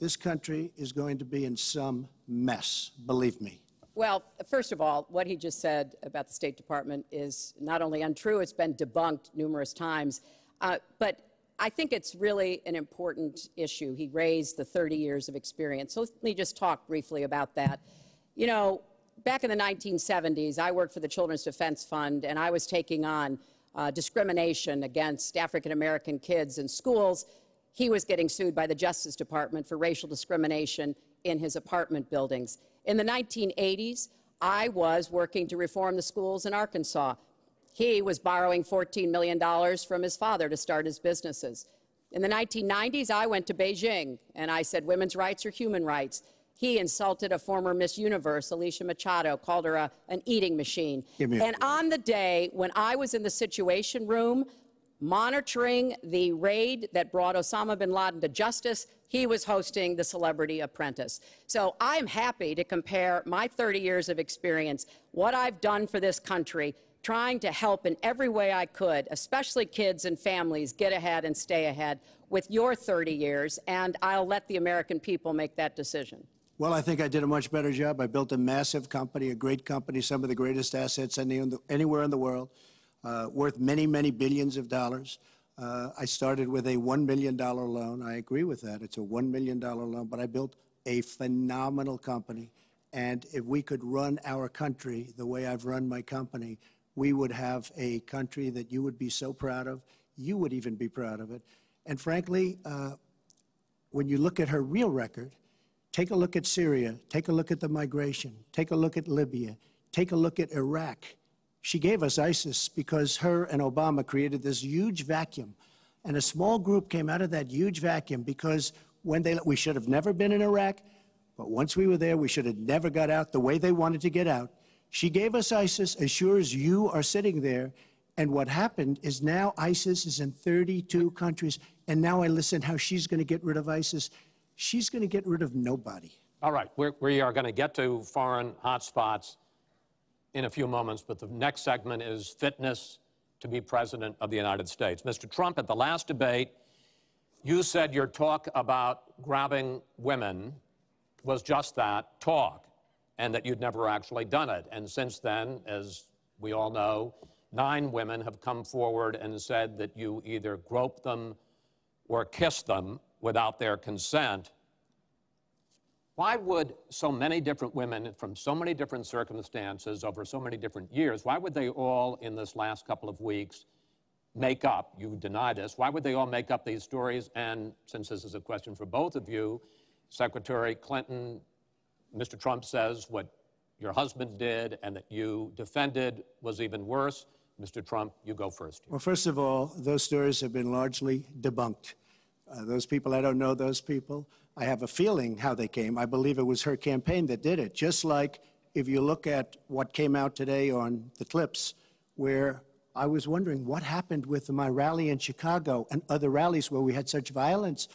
this country is going to be in some mess, believe me. Well, first of all, what he just said about the State Department is not only untrue, it's been debunked numerous times. But I think it's really an important issue. He raised the 30 years of experience. So let me just talk briefly about that. You know, back in the 1970s, I worked for the Children's Defense Fund, and I was taking on discrimination against African-American kids in schools. He was getting sued by the Justice Department for racial discrimination in his apartment buildings. In the 1980s, I was working to reform the schools in Arkansas. He was borrowing $14 million from his father to start his businesses. In the 1990s, I went to Beijing, and I said women's rights are human rights. He insulted a former Miss Universe, Alicia Machado, called her an eating machine. And on the day when I was in the Situation Room, monitoring the raid that brought Osama bin Laden to justice, he was hosting the Celebrity Apprentice. So I'm happy to compare my 30 years of experience, what I've done for this country, trying to help in every way I could, especially kids and families, get ahead and stay ahead, with your 30 years, and I'll let the American people make that decision. Well, I think I did a much better job. I built a massive company, a great company, some of the greatest assets anywhere in the world. Worth many, many billions of dollars. I started with a $1 million loan. I agree with that. It's a $1 million loan, but I built a phenomenal company. And if we could run our country the way I've run my company, we would have a country that you would be so proud of. You would even be proud of it. And frankly, when you look at her real record, take a look at Syria, take a look at the migration, take a look at Libya, take a look at Iraq. She gave us ISIS because her and Obama created this huge vacuum. And a small group came out of that huge vacuum because we should have never been in Iraq, but once we were there, we should have never got out the way they wanted to get out. She gave us ISIS as sure as you are sitting there. And what happened is now ISIS is in 32 countries. And now I listen how she's going to get rid of ISIS. She's going to get rid of nobody. All right, we are going to get to foreign hotspots in a few moments, but the next segment is fitness to be president of the United States. Mr. Trump, at the last debate, you said your talk about grabbing women was just that, talk, and that you'd never actually done it. And since then, as we all know, 9 women have come forward and said that you either groped them or kissed them without their consent. Why would so many different women from so many different circumstances over so many different years, why would they all in this last couple of weeks make up, you deny this, why would they all make up these stories? And since this is a question for both of you, Secretary Clinton, Mr. Trump says what your husband did and that you defended was even worse. Mr. Trump, you go first. Well, first of all, those stories have been largely debunked. Those people, I don't know those people. I have a feeling how they came. I believe it was her campaign that did it, just like if you look at what came out today on the clips, where I was wondering what happened with my rally in Chicago and other rallies where we had such violence.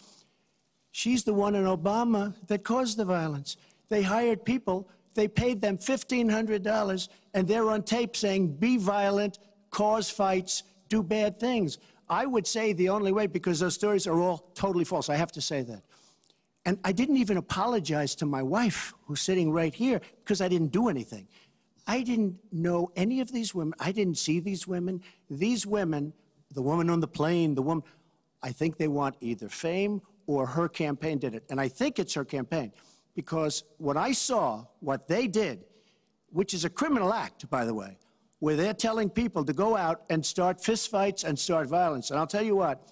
She's the one in Obama that caused the violence. They hired people, they paid them $1,500, and they're on tape saying, be violent, cause fights, do bad things. I would say the only way, because those stories are all totally false, I have to say that. And I didn't even apologize to my wife, who's sitting right here, because I didn't do anything. I didn't know any of these women. I didn't see these women. These women, the woman on the plane, the woman, I think they want either fame or her campaign did it. And I think it's her campaign, because when I saw what they did, which is a criminal act, by the way, where they're telling people to go out and start fistfights and start violence. And I'll tell you what,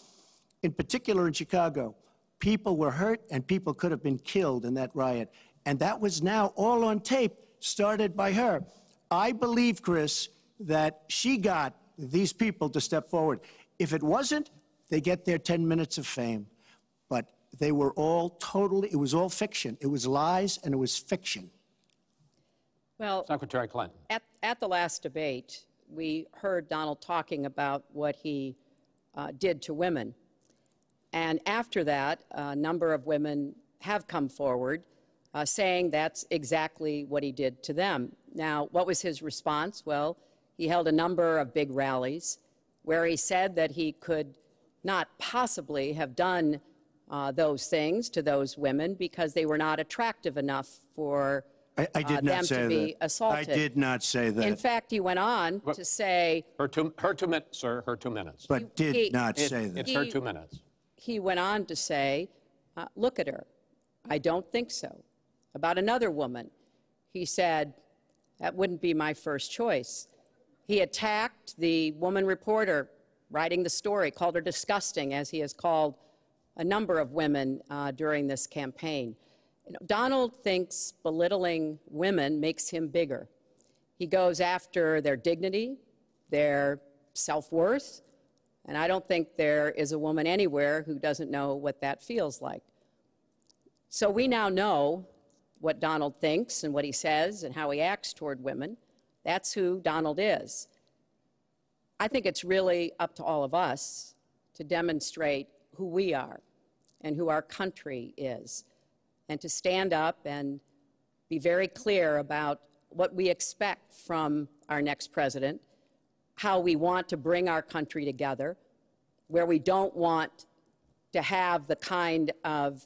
in particular in Chicago, people were hurt and people could have been killed in that riot. And that was now all on tape, started by her. I believe, Chris, that she got these people to step forward. If it wasn't, they get their 10 minutes of fame. But they were all totally, it was all fiction. It was lies and it was fiction. Well, Secretary Clinton. At the last debate, we heard Donald talking about what he did to women. And after that, a number of women have come forward saying that's exactly what he did to them. Now, what was his response? Well, he held a number of big rallies where he said that he could not possibly have done those things to those women because they were not attractive enough for them to be assaulted. I did not say that. In fact, he went on to say... Her two minutes, sir, her 2 minutes. But did not say that. It's her 2 minutes. He went on to say, look at her. I don't think so. About another woman, he said, that wouldn't be my first choice. He attacked the woman reporter writing the story, called her disgusting, as he has called a number of women during this campaign. You know, Donald thinks belittling women makes him bigger. He goes after their dignity, their self-worth, and I don't think there is a woman anywhere who doesn't know what that feels like. So we now know what Donald thinks and what he says and how he acts toward women. That's who Donald is. I think it's really up to all of us to demonstrate who we are and who our country is, and to stand up and be very clear about what we expect from our next president, how we want to bring our country together, where we don't want to have the kind of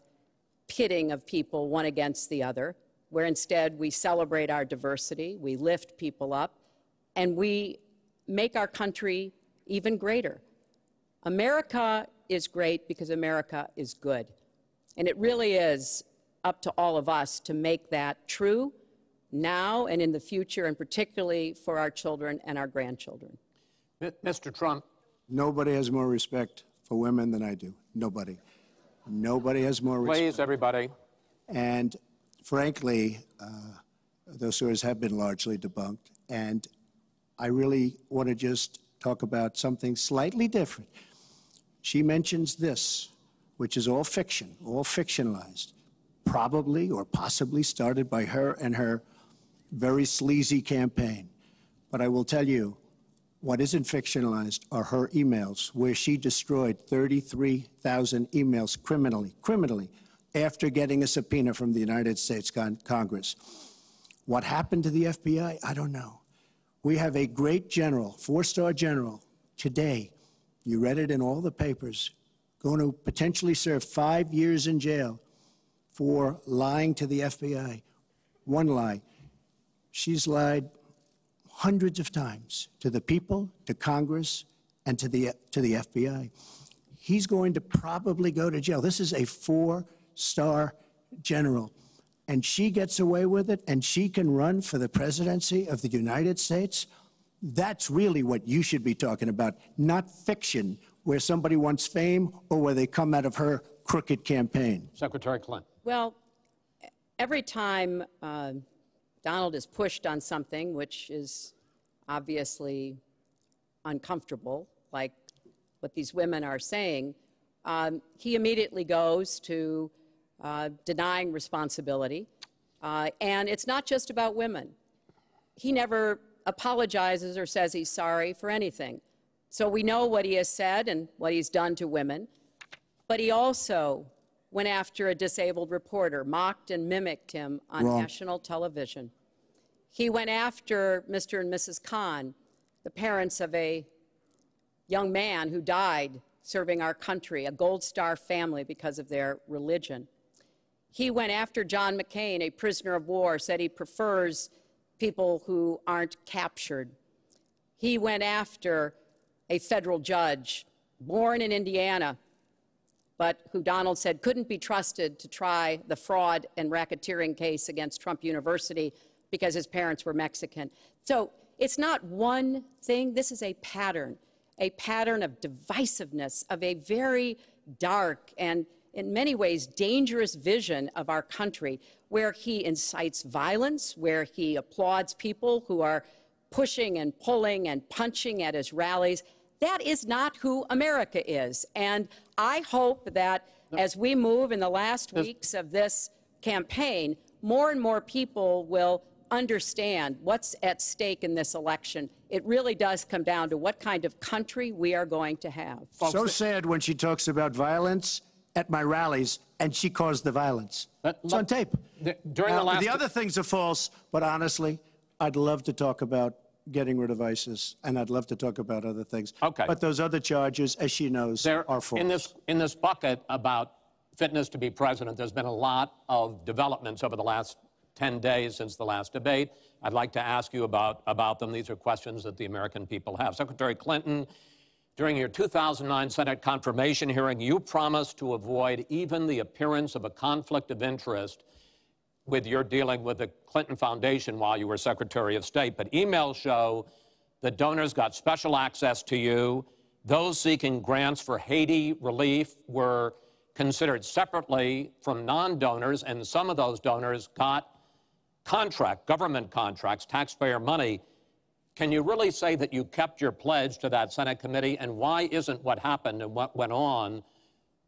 pitting of people one against the other, where instead we celebrate our diversity, we lift people up, and we make our country even greater. America is great because America is good. And it really is up to all of us to make that true now and in the future, and particularly for our children and our grandchildren. Mr. Trump. Nobody has more respect for women than I do. Nobody. Nobody has more respect. Please, everybody. And frankly, those stories have been largely debunked. And I really want to just talk about something slightly different. She mentions this, which is all fiction, all fictionalized, probably or possibly started by her and her very sleazy campaign. But I will tell you, what isn't fictionalized are her emails, where she destroyed 33,000 emails criminally, after getting a subpoena from the United States Congress. What happened to the FBI? I don't know. We have a great general, four-star general, today, you read it in all the papers, going to potentially serve 5 years in jail for lying to the FBI. One lie. She's lied hundreds of times to the people, to Congress, and to the FBI. He's going to probably go to jail. This is a four-star general. And she gets away with it, and she can run for the presidency of the United States. That's really what you should be talking about, not fiction, where somebody wants fame or where they come out of her crooked campaign. Secretary Clinton. Well, every time Donald is pushed on something which is obviously uncomfortable, like what these women are saying, he immediately goes to denying responsibility. And it's not just about women. he never apologizes or says he's sorry for anything. So we know what he has said and what he's done to women. But he also went after a disabled reporter, mocked and mimicked him on national television. He went after Mr. and Mrs. Khan, the parents of a young man who died serving our country, a Gold Star family because of their religion. He went after John McCain, a prisoner of war, said he prefers people who aren't captured. He went after a federal judge, born in Indiana, but who Donald said couldn't be trusted to try the fraud and racketeering case against Trump University because his parents were Mexican. So it's not one thing. This is a pattern of divisiveness, of a very dark and in many ways dangerous vision of our country, where he incites violence, where he applauds people who are pushing and pulling and punching at his rallies. That is not who America is. And I hope that as we move in the last weeks of this campaign, more and more people will understand what's at stake in this election. It really does come down to what kind of country we are going to have. So sad when she talks about violence at my rallies, and she caused the violence. It's on tape. The other things are false, but honestly, I'd love to talk about getting rid of ISIS, and I'd love to talk about other things. Okay. But those other charges, as she knows, are false. In this bucket about fitness to be president, there's been a lot of developments over the last 10 days since the last debate. I'd like to ask you about them. These are questions that the American people have. Secretary Clinton, during your 2009 Senate confirmation hearing, you promised to avoid even the appearance of a conflict of interest with your dealing with the Clinton Foundation while you were Secretary of State. But emails show that donors got special access to you. Those seeking grants for Haiti relief were considered separately from non-donors, and some of those donors got government contracts, taxpayer money. Can you really say that you kept your pledge to that Senate committee? And why isn't what happened and what went on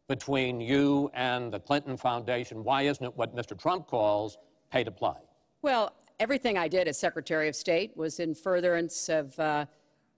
between you and the Clinton Foundation, why isn't it what Mr. Trump calls pay to play? Well, everything I did as Secretary of State was in furtherance of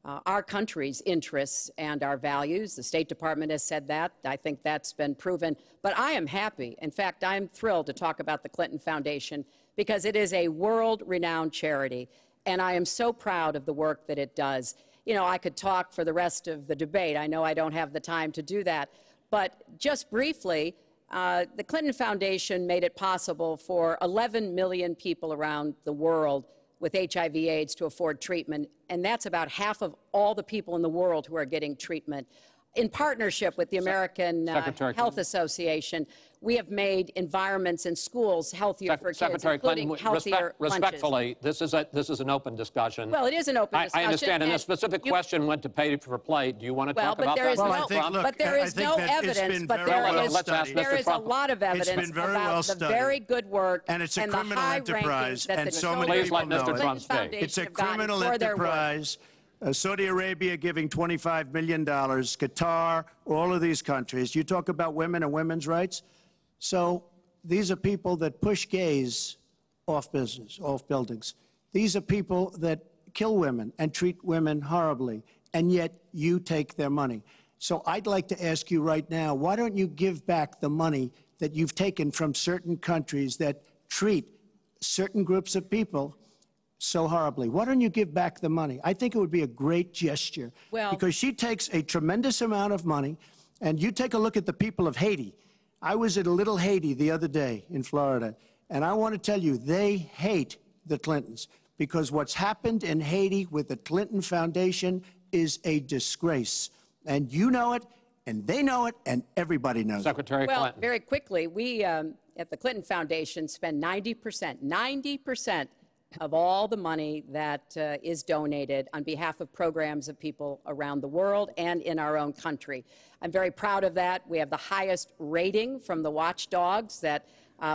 our country's interests and our values. The State Department has said that. I think that's been proven. But I am happy. In fact, I'm thrilled to talk about the Clinton Foundation because it is a world-renowned charity. And I am so proud of the work that it does. You know, I could talk for the rest of the debate. I know I don't have the time to do that. But just briefly, the Clinton Foundation made it possible for 11 million people around the world with HIV/AIDS to afford treatment. And that's about half of all the people in the world who are getting treatment. In partnership with the American Health Association, we have made environments in schools healthier for kids, including healthier respectfully, this is an open discussion. Well, it is an open discussion. I understand, and the specific question went to pay for play. Do you want to talk about that? But there is no evidence, but there is a lot of evidence about the very good work and it's a and the criminal high rankings that the Please let Mr. Trump speak. It's a criminal enterprise. Saudi Arabia giving $25 million, Qatar, all of these countries. You talk about women and women's rights. So these are people that push gays off buildings. These are people that kill women and treat women horribly, and yet you take their money. So I'd like to ask you right now, why don't you give back the money that you've taken from certain countries that treat certain groups of people so horribly? Why don't you give back the money? I think it would be a great gesture, because she takes a tremendous amount of money, and you take a look at the people of Haiti. I was at a little Haiti the other day in Florida, and I want to tell you, they hate the Clintons, because what's happened in Haiti with the Clinton Foundation is a disgrace. And you know it, and they know it, and everybody knows Secretary it. Clinton. Well, very quickly, we at the Clinton Foundation spend 90% of all the money that is donated on behalf of programs of people around the world and in our own country. I'm very proud of that. We have the highest rating from the watchdogs that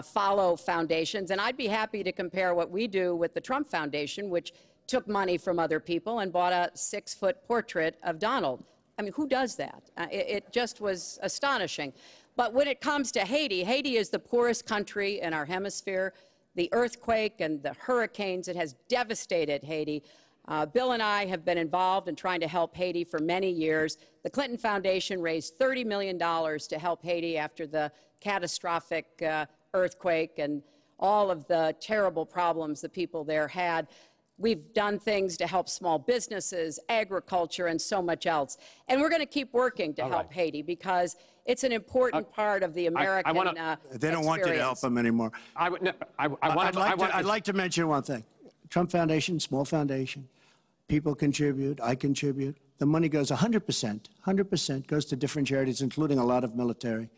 follow foundations, and I'd be happy to compare what we do with the Trump Foundation, which took money from other people and bought a 6-foot portrait of Donald. I mean, who does that? It just was astonishing. But when it comes to Haiti, Haiti is the poorest country in our hemisphere. the earthquake and the hurricanes that has devastated Haiti. Bill and I have been involved in trying to help Haiti for many years. The Clinton Foundation raised $30 million to help Haiti after the catastrophic earthquake and all of the terrible problems the people there had. We've done things to help small businesses, agriculture, and so much else. And we're going to keep working to help Haiti because it's an important part of the American They don't want you to help them anymore. I'd like to mention one thing. Trump Foundation, small foundation. People contribute. I contribute. The money goes 100% goes to different charities, including a lot of military.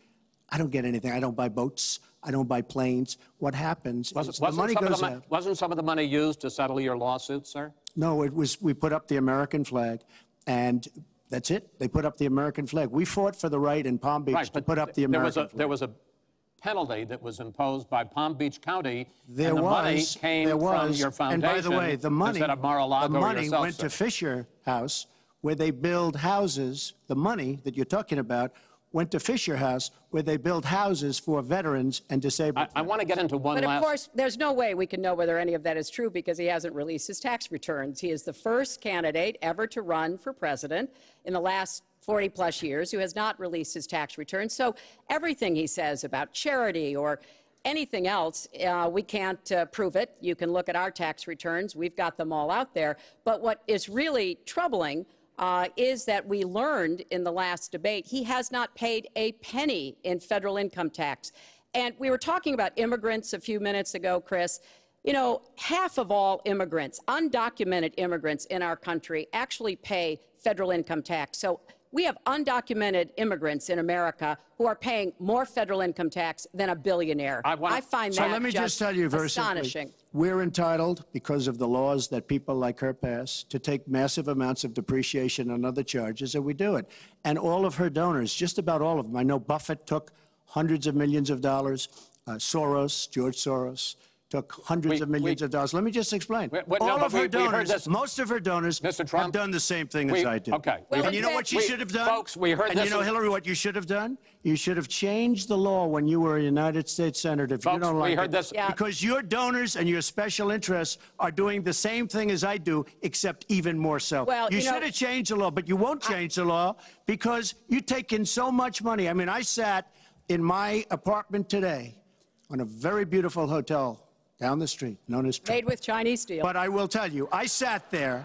I don't get anything. I don't buy boats. I don't buy planes. What happens is the money goes out. Wasn't some of the money used to settle your lawsuit, sir? No, it was, we put up the American flag, and that's it. They put up the American flag. We fought for the right in Palm Beach to put up the American flag. There was a penalty that was imposed by Palm Beach County, and the money came from your foundation. And by the way, the money went to Fisher House, where they build houses. The money that you're talking about went to Fisher House, where they build houses for veterans and disabled. I want to get into one last... But of course, there's no way we can know whether any of that is true because he hasn't released his tax returns. He is the first candidate ever to run for president in the last 40-plus years who has not released his tax returns. So everything he says about charity or anything else, we can't prove it. You can look at our tax returns. We've got them all out there. But what is really troubling is that we learned in the last debate he has not paid a penny in federal income tax. And we were talking about immigrants a few minutes ago, Chris. You know, half of all immigrants, undocumented immigrants in our country, actually pay federal income tax. So we have undocumented immigrants in America who are paying more federal income tax than a billionaire. I find that let me just tell you very astonishing. Simply, we're entitled, because of the laws that people like her pass, to take massive amounts of depreciation and other charges, and we do it. And all of her donors, just about all of them, I know Buffett took hundreds of millions of dollars, George Soros, took hundreds of millions of dollars. Let me just explain. All of her donors, most of her donors have done the same thing as I did. Okay. Well, and you know what you should have done? Folks, we heard and you know, Hillary, what you should have done? You should have changed the law when you were a United States Senator. If you don't like it. Because your donors and your special interests are doing the same thing as I do, except even more so. Well, you should have changed the law, but you won't change the law because you take in so much money. I mean, I sat in my apartment today on a very beautiful hotel down the street, known as Made with Chinese steel. But I will tell you, I sat there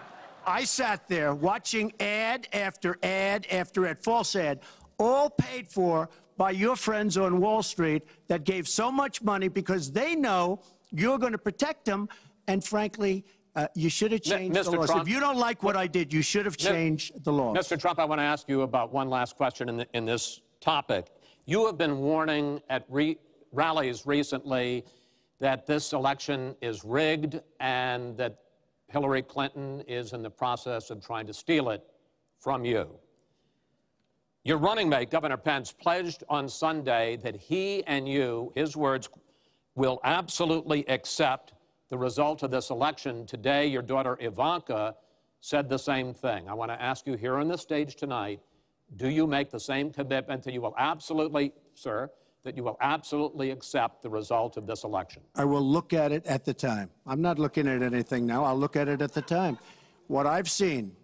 watching ad after ad after ad, false ad, all paid for by your friends on Wall Street that gave so much money because they know you're going to protect them. And frankly, you should have changed the laws. If you don't like what I did, you should have changed the laws. Mr. Trump, I want to ask you about one last question in this topic. You have been warning at rallies recently that this election is rigged and that Hillary Clinton is in the process of trying to steal it from you. Your running mate, Governor Pence, pledged on Sunday that he and you, his words, will absolutely accept the result of this election. Today, your daughter Ivanka said the same thing. I want to ask you here on the stage tonight, do you make the same commitment that you will absolutely, sir, that you will absolutely accept the result of this election? I will look at it at the time. I'm not looking at anything now. I'll look at it at the time. What I've seen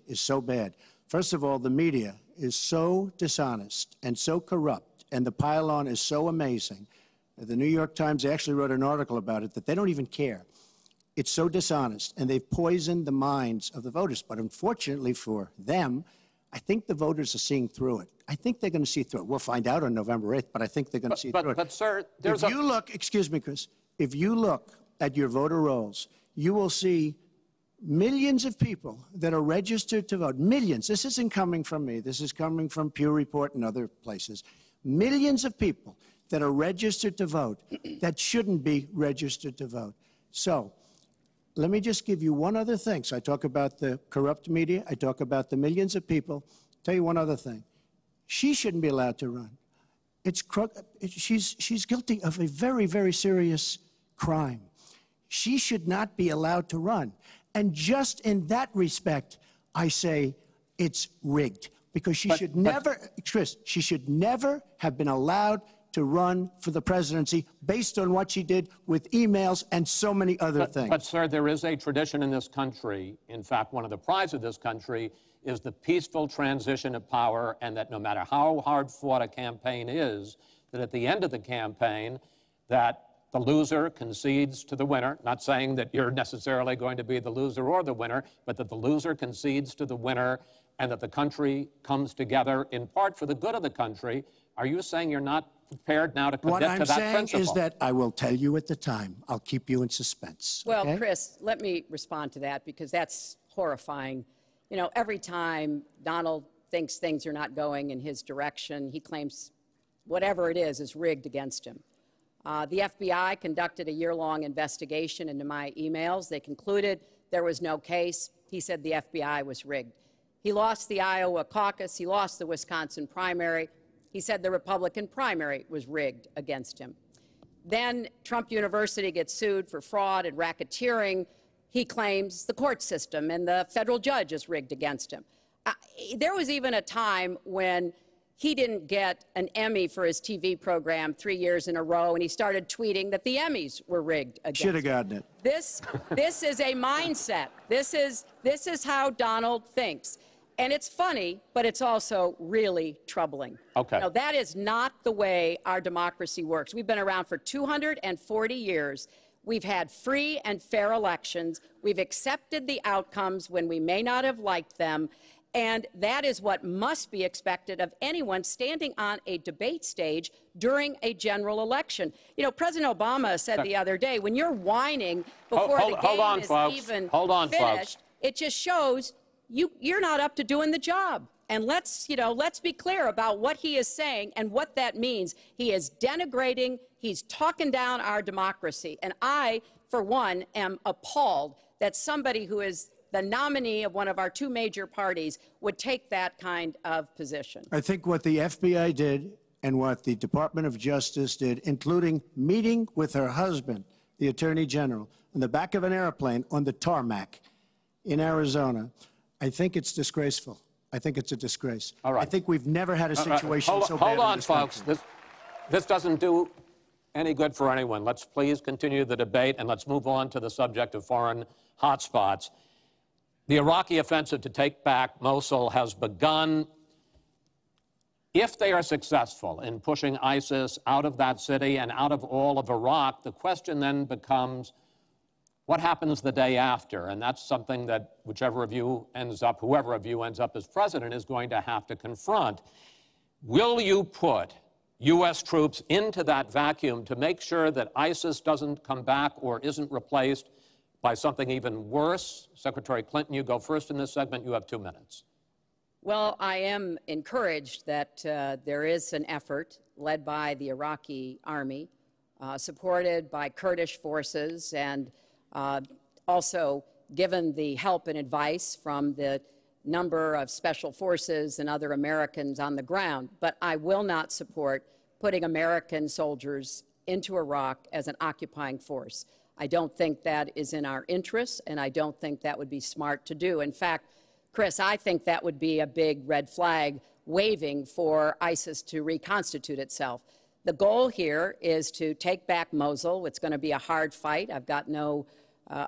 is so bad. First of all, the media is so dishonest and so corrupt, and the pile-on is so amazing. The New York Times actually wrote an article about it that they don't even care. It's so dishonest, and they've poisoned the minds of the voters. But unfortunately for them, I think the voters are seeing through it. I think they're going to see through it. We'll find out on November 8th, but I think they're going to see through it. But, sir, if you look, excuse me, Chris, if you look at your voter rolls, you will see millions of people that are registered to vote. Millions. This isn't coming from me. This is coming from Pew Report and other places. Millions of people that are registered to vote that shouldn't be registered to vote. So let me just give you one other thing. So I talk about the corrupt media. I talk about the millions of people. Tell you one other thing. She shouldn't be allowed to run. She's guilty of a very, very serious crime. She should not be allowed to run. And just in that respect, I say it's rigged. Because she should never, Chris, she should never have been allowed to run for the presidency based on what she did with emails and so many other things. But, sir, there is a tradition in this country. In fact, one of the prides of this country is the peaceful transition of power, and that no matter how hard fought a campaign is, that at the end of the campaign, that the loser concedes to the winner, not saying that you're necessarily going to be the loser or the winner, but that the loser concedes to the winner and that the country comes together in part for the good of the country. Are you saying you're not prepared now to commit to that principle? What I'm saying is that I will tell you at the time. I'll keep you in suspense. Well, okay? Chris, let me respond to that because that's horrifying. You know, every time Donald thinks things are not going in his direction, he claims whatever it is rigged against him. The FBI conducted a year-long investigation into my emails. They concluded there was no case. He said the FBI was rigged. He lost the Iowa caucus. He lost the Wisconsin primary. He said the Republican primary was rigged against him. Then Trump University gets sued for fraud and racketeering. He claims the court system and the federal judge is rigged against him. There was even a time when he didn't get an Emmy for his TV program 3 years in a row, and he started tweeting that the Emmys were rigged against him. Should have gotten it. This is a mindset. This is how Donald thinks. And it's funny, but it's also really troubling. Okay. You know, that is not the way our democracy works. We've been around for 240 years. We've had free and fair elections. We've accepted the outcomes when we may not have liked them. And that is what must be expected of anyone standing on a debate stage during a general election. You know, President Obama said the other day, when you're whining before the game is even finished, it just shows you're not up to doing the job. And let's be clear about what he is saying and what that means. He is denigrating, he's talking down our democracy. And I, for one, am appalled that somebody who is the nominee of one of our two major parties would take that kind of position. I think what the FBI did and what the Department of Justice did, including meeting with her husband, the Attorney General, on the back of an airplane on the tarmac in Arizona, I think it's disgraceful. I think it's a disgrace. All right. I think we've never had a situation so bad. Hold on, in this folks. country. This doesn't do any good for anyone. Let's please continue the debate, and let's move on to the subject of foreign hotspots. The Iraqi offensive to take back Mosul has begun. If they are successful in pushing ISIS out of that city and out of all of Iraq, the question then becomes, what happens the day after? And that's something that whoever of you ends up as president is going to have to confront. Will you put U.S. troops into that vacuum to make sure that ISIS doesn't come back or isn't replaced by something even worse? Secretary Clinton, you go first in this segment. You have 2 minutes. Well, I am encouraged that there is an effort led by the Iraqi army, supported by Kurdish forces, and also given the help and advice from the number of special forces and other Americans on the ground. But I will not support putting American soldiers into Iraq as an occupying force. I don't think that is in our interests, and I don't think that would be smart to do. In fact, Chris, I think that would be a big red flag waving for ISIS to reconstitute itself. The goal here is to take back Mosul. It's going to be a hard fight. I've got no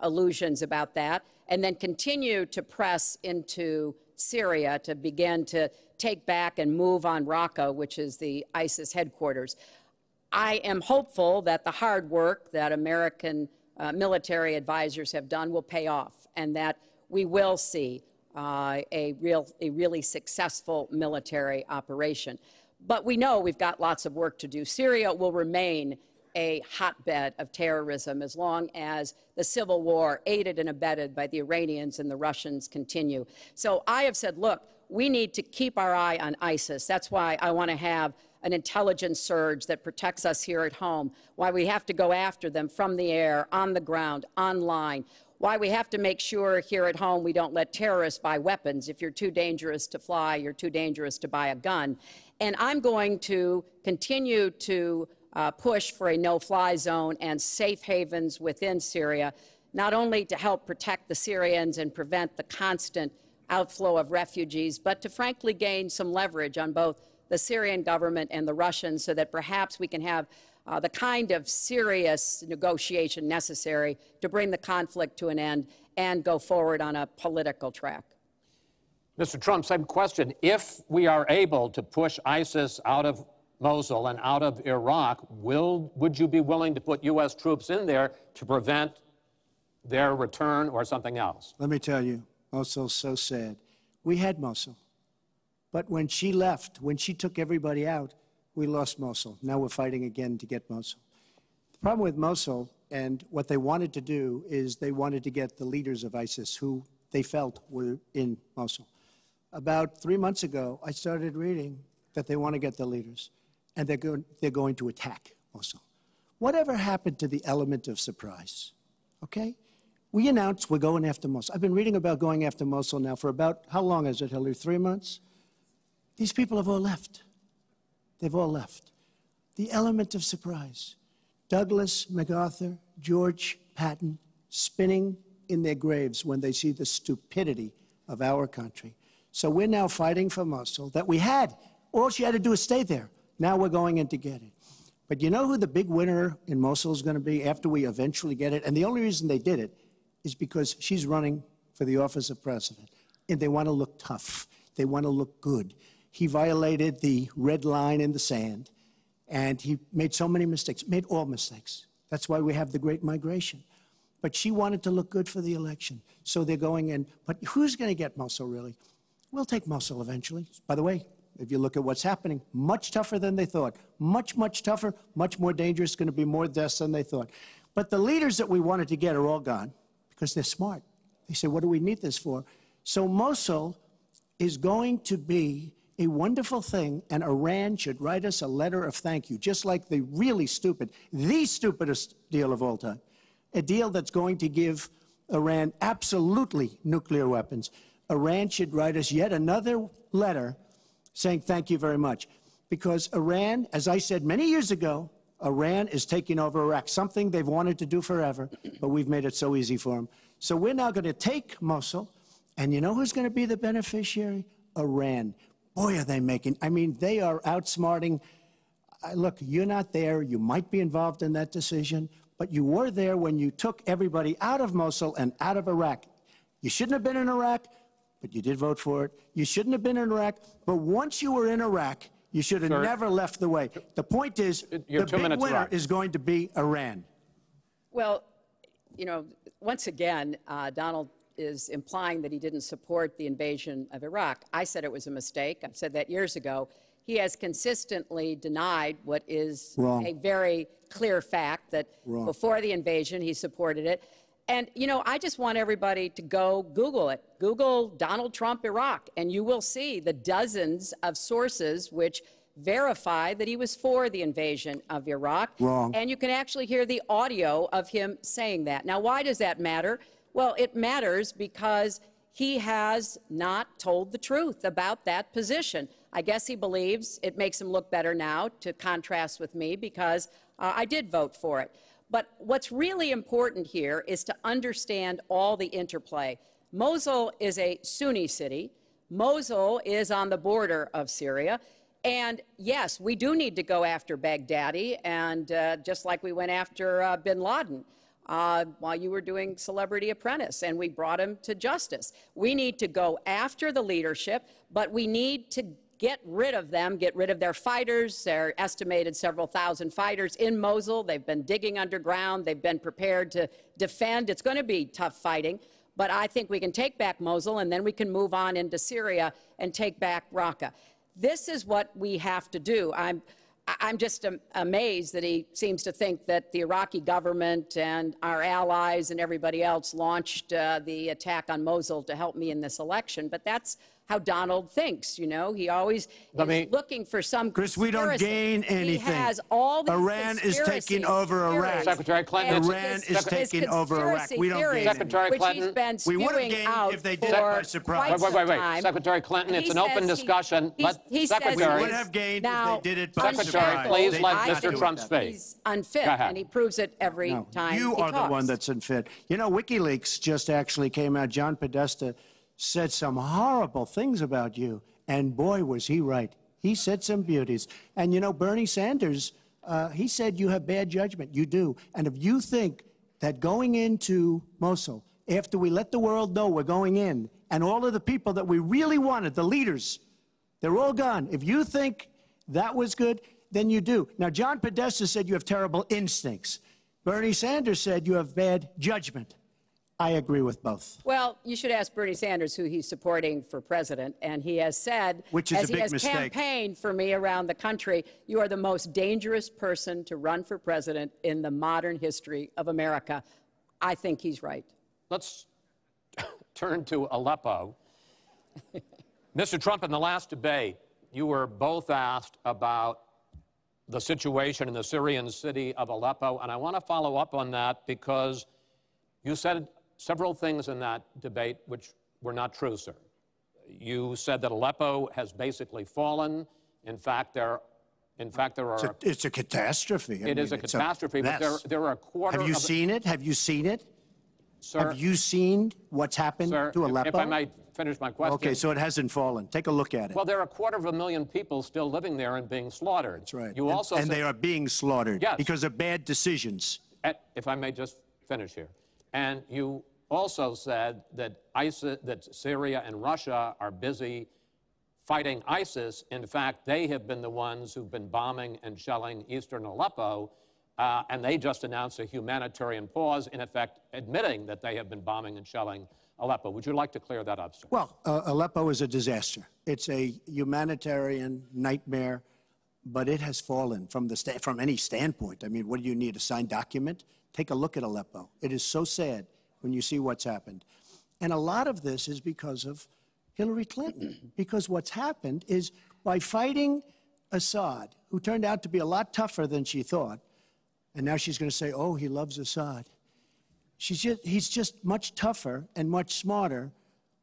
illusions about that. And then continue to press into Syria to begin to take back and move on Raqqa, which is the ISIS headquarters. I am hopeful that the hard work that American military advisors have done will pay off, and that we will see a really successful military operation. But we know we've got lots of work to do. Syria will remain a hotbed of terrorism as long as the civil war, aided and abetted by the Iranians and the Russians, continue. So I have said, look, we need to keep our eye on ISIS. That's why I want to have an intelligence surge that protects us here at home, why we have to go after them from the air, on the ground, online, why we have to make sure here at home we don't let terrorists buy weapons. If you're too dangerous to fly, you're too dangerous to buy a gun. And I'm going to continue to push for a no-fly zone and safe havens within Syria, not only to help protect the Syrians and prevent the constant outflow of refugees, but to frankly gain some leverage on both the Syrian government and the Russians so that perhaps we can have the kind of serious negotiation necessary to bring the conflict to an end and go forward on a political track. Mr. Trump, same question. If we are able to push ISIS out of Mosul and out of Iraq, would you be willing to put U.S. troops in there to prevent their return or something else? Let me tell you, Mosul's so sad. We had Mosul. But when she left, when she took everybody out, we lost Mosul. Now we're fighting again to get Mosul. The problem with Mosul and what they wanted to do is they wanted to get the leaders of ISIS who they felt were in Mosul. About 3 months ago, I started reading that they want to get the leaders, and they're going to attack Mosul. Whatever happened to the element of surprise? Okay? We announced we're going after Mosul. I've been reading about going after Mosul now for about, how long is it, Hillary? 3 months? These people have all left. They've all left. The element of surprise. Douglas, MacArthur, George Patton spinning in their graves when they see the stupidity of our country. So we're now fighting for Mosul that we had. All she had to do is stay there. Now we're going in to get it. But you know who the big winner in Mosul is going to be after we eventually get it? And the only reason they did it is because she's running for the office of president. And they want to look tough. They want to look good. He violated the red line in the sand. And he made so many mistakes, made all mistakes. That's why we have the Great Migration. But she wanted to look good for the election. So they're going in. But who's going to get Mosul, really? We'll take Mosul eventually. By the way, if you look at what's happening, much tougher than they thought. Much, much tougher, much more dangerous, going to be more deaths than they thought. But the leaders that we wanted to get are all gone because they're smart. They say, what do we need this for? So Mosul is going to be a wonderful thing, and Iran should write us a letter of thank you, just like the really stupid, the stupidest deal of all time, a deal that's going to give Iran absolutely nuclear weapons. Iran should write us yet another letter saying thank you very much. Because Iran, as I said many years ago, Iran is taking over Iraq, something they've wanted to do forever, but we've made it so easy for them. So we're now going to take Mosul, and you know who's going to be the beneficiary? Iran. Boy, are they making, I mean, they are outsmarting. Look, you're not there. You might be involved in that decision, but you were there when you took everybody out of Mosul and out of Iraq. You shouldn't have been in Iraq, but you did vote for it. You shouldn't have been in Iraq, but once you were in Iraq, you should have never left the way. The point is, the big winner is going to be Iran. Well, you know, once again, Donald is implying that he didn't support the invasion of Iraq. I said it was a mistake. I've said that years ago. He has consistently denied what is a very clear fact, that before the invasion, he supported it. And, you know, I just want everybody to go Google it. Google Donald Trump Iraq, and you will see the dozens of sources which verify that he was for the invasion of Iraq. And you can actually hear the audio of him saying that. Now, why does that matter? Well, it matters because he has not told the truth about that position. I guess he believes it makes him look better now to contrast with me because I did vote for it. But what's really important here is to understand all the interplay. Mosul is a Sunni city. Mosul is on the border of Syria. And yes, we do need to go after Baghdadi, and just like we went after bin Laden while you were doing Celebrity Apprentice, and we brought him to justice. We need to go after the leadership, but we need to get rid of them, get rid of their fighters. They're estimated several thousand fighters in Mosul. They've been digging underground. They've been prepared to defend. It's going to be tough fighting, but I think we can take back Mosul, and then we can move on into Syria and take back Raqqa. This is what we have to do. I'm just amazed that he seems to think that the Iraqi government and our allies and everybody else launched the attack on Mosul to help me in this election. But that's how Donald thinks, you know. He always is looking for some Chris, we don't gain anything. He has all these Iran is taking over Iraq. Secretary Clinton. Iran is taking over Iraq. We don't gain Secretary Clinton. We would have gained if they did it by surprise. Wait. Secretary Clinton, it's an open discussion. Secretary. We would have gained if they did it by surprise. Secretary, please let Mr. Trump speak. He's unfit, and he proves it every time you he are talks. the one that's unfit. You know, WikiLeaks just actually came out. John Podesta said some horrible things about you, and boy, was he right. He said some beauties. And, you know, Bernie Sanders, he said you have bad judgment. You do. And if you think that going into Mosul, after we let the world know we're going in, and all of the people that we really wanted, the leaders, they're all gone. If you think that was good, then you do. Now, John Podesta said you have terrible instincts. Bernie Sanders said you have bad judgment. I agree with both. Well, you should ask Bernie Sanders who he's supporting for president, and he has said, which is as a big he has mistake. campaigned for me around the country, you are the most dangerous person to run for president in the modern history of America. I think he's right. Let's turn to Aleppo. Mr. Trump, in the last debate, you were both asked about the situation in the Syrian city of Aleppo, and I want to follow up on that because you said several things in that debate which were not true, sir. You said that Aleppo has basically fallen. In fact, there are... It's a catastrophe. It is a catastrophe, but there are a quarter of... Have you seen it? Have you seen it? Sir, have you seen what's happened to Aleppo? If I might finish my question. Okay, so it hasn't fallen. Take a look at it. Well, there are 250,000 people still living there and being slaughtered. That's right. You also and they are being slaughtered yes, because of bad decisions. If I may just finish here. And you also said that Syria and Russia are busy fighting ISIS. In fact, they have been the ones who've been bombing and shelling eastern Aleppo, and they just announced a humanitarian pause, in effect admitting that they have been bombing and shelling Aleppo. Would you like to clear that up, sir? Well, Aleppo is a disaster. It's a humanitarian nightmare, but it has fallen from any standpoint. I mean, what do you need, a signed document? Take a look at Aleppo. It is so sad when you see what's happened. And a lot of this is because of Hillary Clinton, because what's happened is by fighting Assad, who turned out to be a lot tougher than she thought, and now she's going to say, oh, he loves Assad. He's just much tougher and much smarter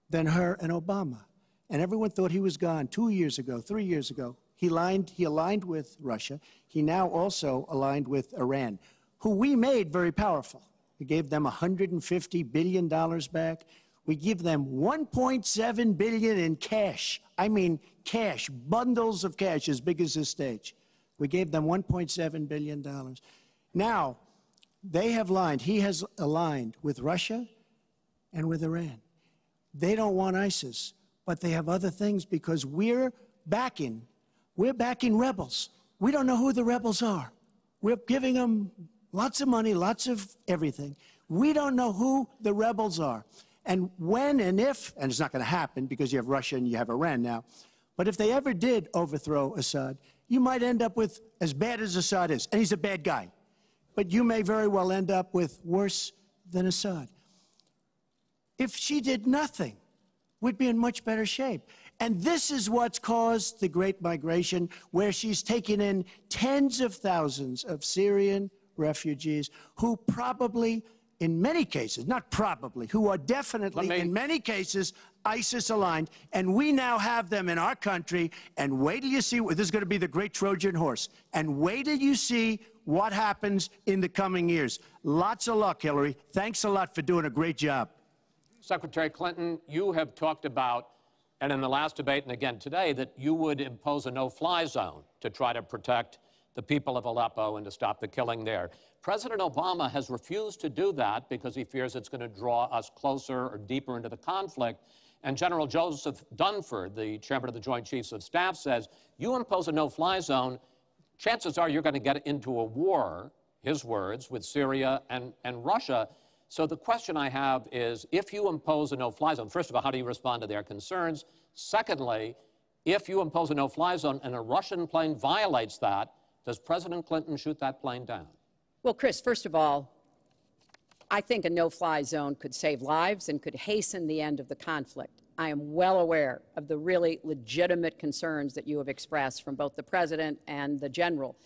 than her and Obama. And everyone thought he was gone 2 years ago, 3 years ago. He aligned with Russia. He now also aligned with Iran, who we made very powerful. We gave them $150 billion back. We give them $1.7 billion in cash. I mean cash, bundles of cash as big as this stage. We gave them $1.7 billion. Now, they have aligned. He has aligned with Russia and with Iran. They don't want ISIS, but they have other things because we're backing rebels. We don't know who the rebels are. We're giving them lots of money, lots of everything. We don't know who the rebels are. And when and if, and it's not going to happen because you have Russia and you have Iran now, but if they ever did overthrow Assad, you might end up with as bad as Assad is, and he's a bad guy. But you may very well end up with worse than Assad. If she did nothing, we'd be in much better shape. And this is what's caused the Great Migration, where she's taken in tens of thousands of Syrian refugees who probably, in many cases, not probably, who are definitely, in many cases, ISIS-aligned, and we now have them in our country, and wait till you see, this is going to be the great Trojan horse, and wait till you see what happens in the coming years. Lots of luck, Hillary. Thanks a lot for doing a great job. Secretary Clinton, you have talked about, and in the last debate and again today, that you would impose a no-fly zone to try to protect the people of Aleppo and to stop the killing there. President Obama has refused to do that because he fears it's going to draw us closer or deeper into the conflict. And General Joseph Dunford, the chairman of the Joint Chiefs of Staff, says, you impose a no-fly zone, chances are you're going to get into a war, his words, with Syria and Russia. So the question I have is, if you impose a no-fly zone, first of all, how do you respond to their concerns? Secondly, if you impose a no-fly zone and a Russian plane violates that, does President Clinton shoot that plane down? Well, Chris, first of all, I think a no-fly zone could save lives and could hasten the end of the conflict. I am well aware of the really legitimate concerns that you have expressed from both the president and the general.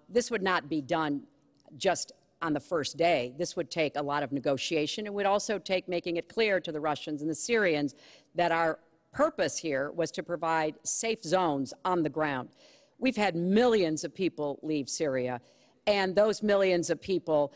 This would not be done just on the first day. This would take a lot of negotiation. It would also take making it clear to the Russians and the Syrians that our purpose here was to provide safe zones on the ground. We've had millions of people leave Syria, and those millions of people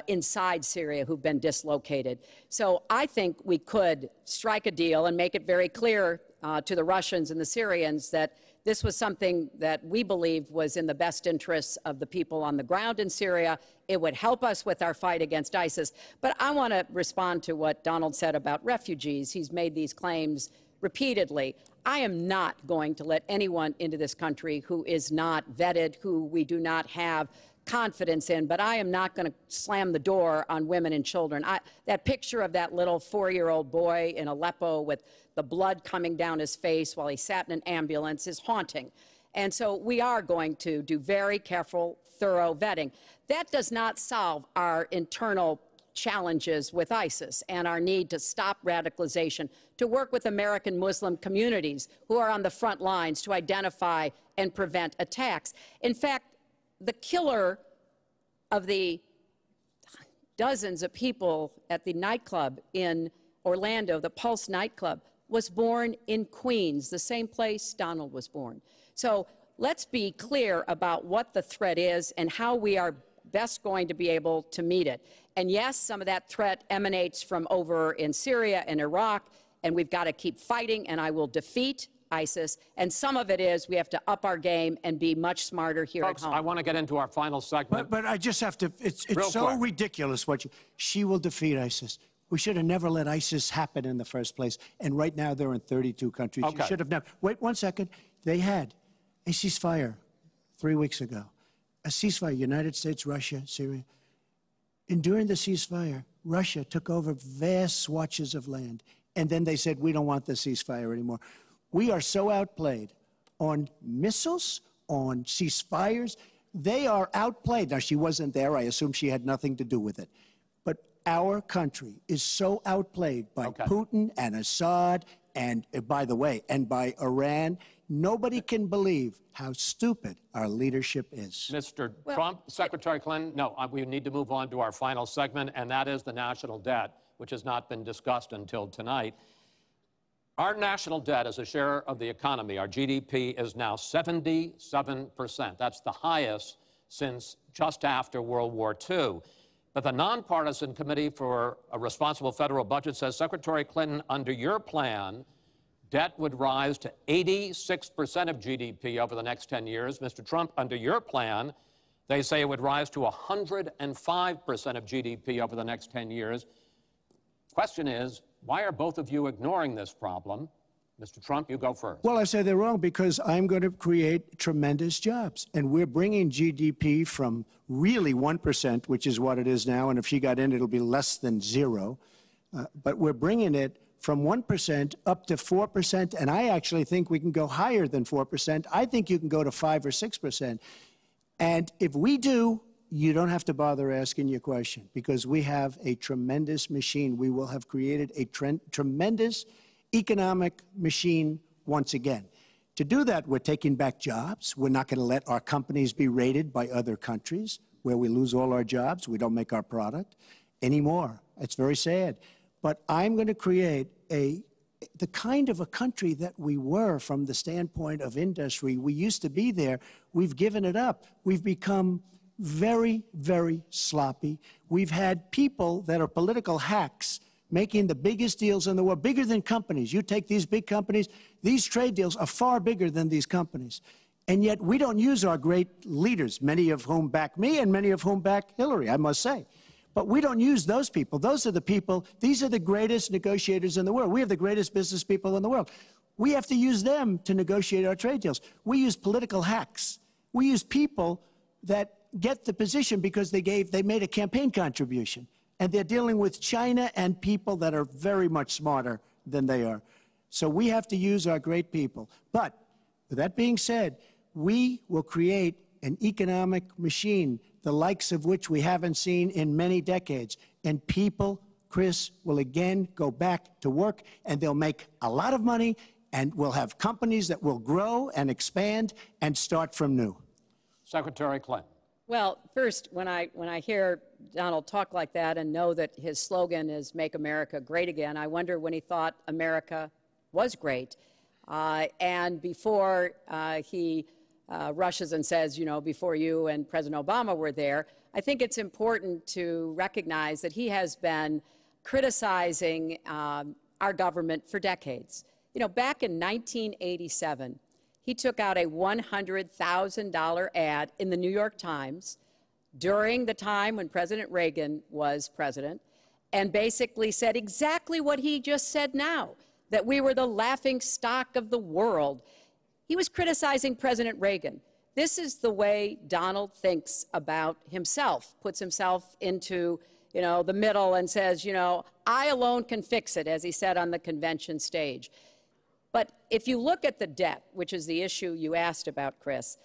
inside Syria who've been dislocated. So I think we could strike a deal and make it very clear to the Russians and the Syrians that this was something that we believed was in the best interests of the people on the ground in Syria. It would help us with our fight against ISIS. But I want to respond to what Donald said about refugees. He's made these claims repeatedly. I am not going to let anyone into this country who is not vetted, who we do not have confidence in, but I am not going to slam the door on women and children. That picture of that little 4-year-old boy in Aleppo with the blood coming down his face while he sat in an ambulance is haunting. And so we are going to do very careful, thorough vetting. That does not solve our internal challenges with ISIS and our need to stop radicalization, to work with American Muslim communities who are on the front lines to identify and prevent attacks. In fact, the killer of the dozens of people at the nightclub in Orlando, the Pulse nightclub, was born in Queens, the same place Donald was born. So let's be clear about what the threat is and how we are best going to be able to meet it. And yes, some of that threat emanates from over in Syria and Iraq, and we've got to keep fighting, and I will defeat ISIS. And some of it is we have to up our game and be much smarter here Folks, at home. I want to get into our final segment. But I just have to, it's so quick. ridiculous what she will defeat ISIS. We should have never let ISIS happen in the first place. And right now they're in 32 countries. Okay. You should have never. Wait 1 second. They had a ceasefire 3 weeks ago. A ceasefire, United States, Russia, Syria. And during the ceasefire, Russia took over vast swatches of land. And then they said, we don't want the ceasefire anymore. We are so outplayed on missiles, on ceasefires. They are outplayed. Now, she wasn't there. I assume she had nothing to do with it. But our country is so outplayed by Putin and Assad and, by the way, and by Iran. Nobody can believe how stupid our leadership is. Mr. Trump, Secretary Clinton, no, we need to move on to our final segment, and that is the national debt, which has not been discussed until tonight. Our national debt as a share of the economy, our GDP, is now 77%. That's the highest since just after World War II. But the nonpartisan Committee for a Responsible Federal Budget says, Secretary Clinton, under your plan, debt would rise to 86% of GDP over the next 10 years. Mr. Trump, under your plan, they say it would rise to 105% of GDP over the next 10 years. Question is, why are both of you ignoring this problem? Mr. Trump, you go first. Well, I say they're wrong because I'm going to create tremendous jobs. And we're bringing GDP from really 1%, which is what it is now. And if she got in, it'll be less than 0. But we're bringing it from 1% up to 4%. And I actually think we can go higher than 4%. I think you can go to 5 or 6%. And if we do, you don't have to bother asking your question because we have a tremendous machine. We will have created a tremendous economic machine once again. To do that, we're taking back jobs. We're not going to let our companies be raided by other countries where we lose all our jobs. We don't make our product anymore. It's very sad. But I'm going to create the kind of a country that we were from the standpoint of industry. We used to be there. We've given it up. We've become very, very sloppy. We've had people that are political hacks making the biggest deals in the world, bigger than companies. You take these big companies, these trade deals are far bigger than these companies. And yet we don't use our great leaders, many of whom back me and many of whom back Hillary, I must say. But we don't use those people. Those are the people, these are the greatest negotiators in the world. We have the greatest business people in the world. We have to use them to negotiate our trade deals. We use political hacks. We use people that get the position because they made a campaign contribution. And they're dealing with China and people that are very much smarter than they are. So we have to use our great people. But with that being said, we will create an economic machine, the likes of which we haven't seen in many decades. And people, Chris, will again go back to work, and they'll make a lot of money, and we'll have companies that will grow and expand and start from new. Secretary Clinton. Well, first, when I hear Donald talk like that and know that his slogan is "Make America Great Again," I wonder when he thought America was great. And before he rushes and says, you know, before you and President Obama were there, I think it's important to recognize that he has been criticizing our government for decades. You know, back in 1987, he took out a $100,000 ad in the New York Times during the time when President Reagan was president, and basically said exactly what he just said now, that we were the laughing stock of the world. He was criticizing President Reagan. This is the way Donald thinks about himself, puts himself into, the middle and says, I alone can fix it, as he said on the convention stage. But if you look at the debt, which is the issue you asked about, Chris,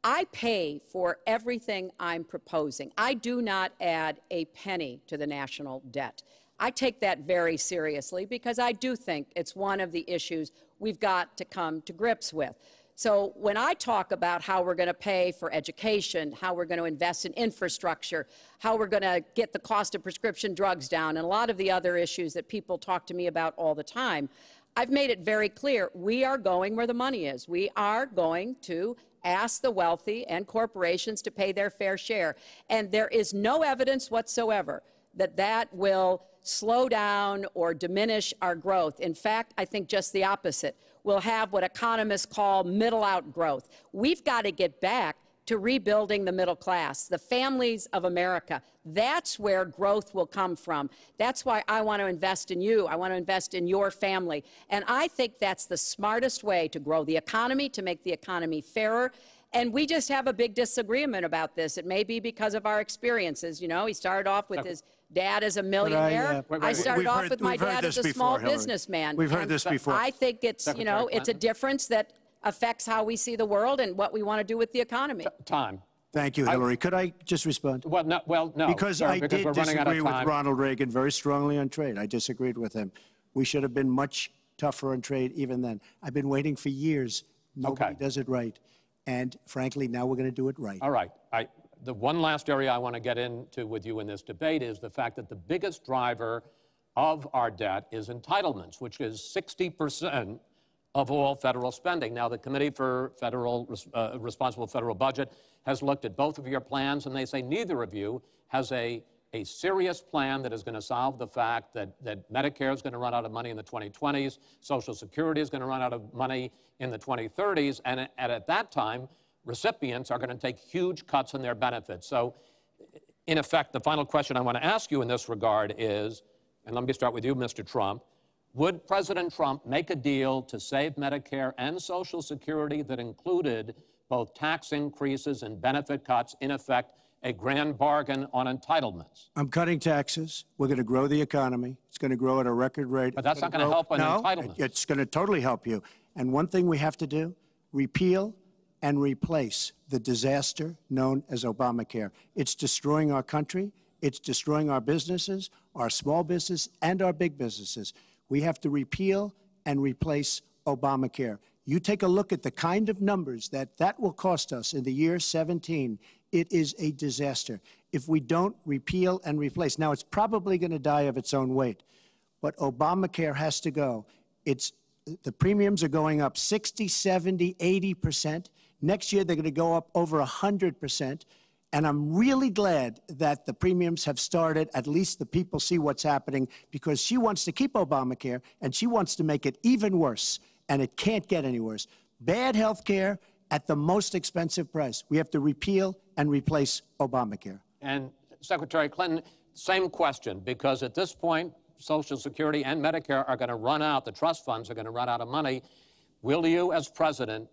I pay for everything I'm proposing. I do not add a penny to the national debt. I take that very seriously because I do think it's one of the issues we've got to come to grips with. So when I talk about how we're going to pay for education, how we're going to invest in infrastructure, how we're going to get the cost of prescription drugs down, and a lot of the other issues that people talk to me about all the time, I've made it very clear we are going where the money is. We are going to ask the wealthy and corporations to pay their fair share. And there is no evidence whatsoever that that will slow down or diminish our growth. In fact, I think just the opposite. We'll have what economists call middle-out growth. We've got to get back to rebuilding the middle class, the families of America. That's where growth will come from. That's why I want to invest in you. I want to invest in your family. And I think that's the smartest way to grow the economy, to make the economy fairer. And we just have a big disagreement about this. It may be because of our experiences. He started off with his dad as a millionaire. I started off with my dad as a small businessman. We've heard this before. I think it's, it's a difference that affects how we see the world and what we want to do with the economy. Time. Thank you, Hillary. Could I just respond? Well, no. Because I did disagree with Ronald Reagan very strongly on trade. I disagreed with him. We should have been much tougher on trade even then. I've been waiting for years. Nobody does it right. And frankly, now we're going to do it right. All right. The one last area I want to get into with you in this debate is the fact that the biggest driver of our debt is entitlements, which is 60% of all federal spending. Now, the Committee for Responsible Federal Budget has looked at both of your plans, and they say neither of you has a serious plan that is going to solve the fact that Medicare is going to run out of money in the 2020s, Social Security is going to run out of money in the 2030s, and at that time, recipients are going to take huge cuts in their benefits. So, in effect, the final question I want to ask you in this regard is, and let me start with you, Mr. Trump, would President Trump make a deal to save Medicare and Social Security that included both tax increases and benefit cuts, in effect, a grand bargain on entitlements? I'm cutting taxes. We're going to grow the economy. It's going to grow at a record rate. But that's not going to help on entitlements. It's going to totally help you. And one thing we have to do, repeal and replace the disaster known as Obamacare. It's destroying our country. It's destroying our businesses, our small business, and our big businesses. We have to repeal and replace Obamacare. You take a look at the kind of numbers that will cost us in the year 17. It is a disaster if we don't repeal and replace. Now, it's probably going to die of its own weight, but Obamacare has to go. The premiums are going up 60, 70, 80%. Next year, they're going to go up over 100%. And I'm really glad that the premiums have started. At least the people see what's happening, because she wants to keep Obamacare, and she wants to make it even worse. And it can't get any worse. Bad health care at the most expensive price. We have to repeal and replace Obamacare. And Secretary Clinton, same question, because at this point, Social Security and Medicare are going to run out. The trust funds are going to run out of money. Will you, as president,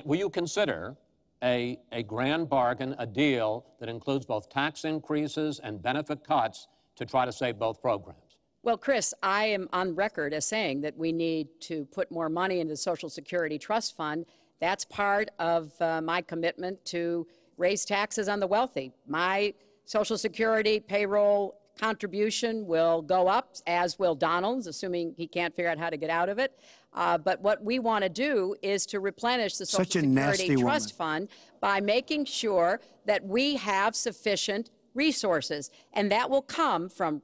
will you consider a grand bargain, a deal that includes both tax increases and benefit cuts to try to save both programs? Well, Chris, I am on record as saying that we need to put more money into the Social Security Trust Fund. That's part of my commitment to raise taxes on the wealthy. My Social Security payroll contribution will go up, as will Donald's, assuming he can't figure out how to get out of it. But what we want to do is to replenish the Social Security Trust Fund by making sure that we have sufficient resources. And that will come from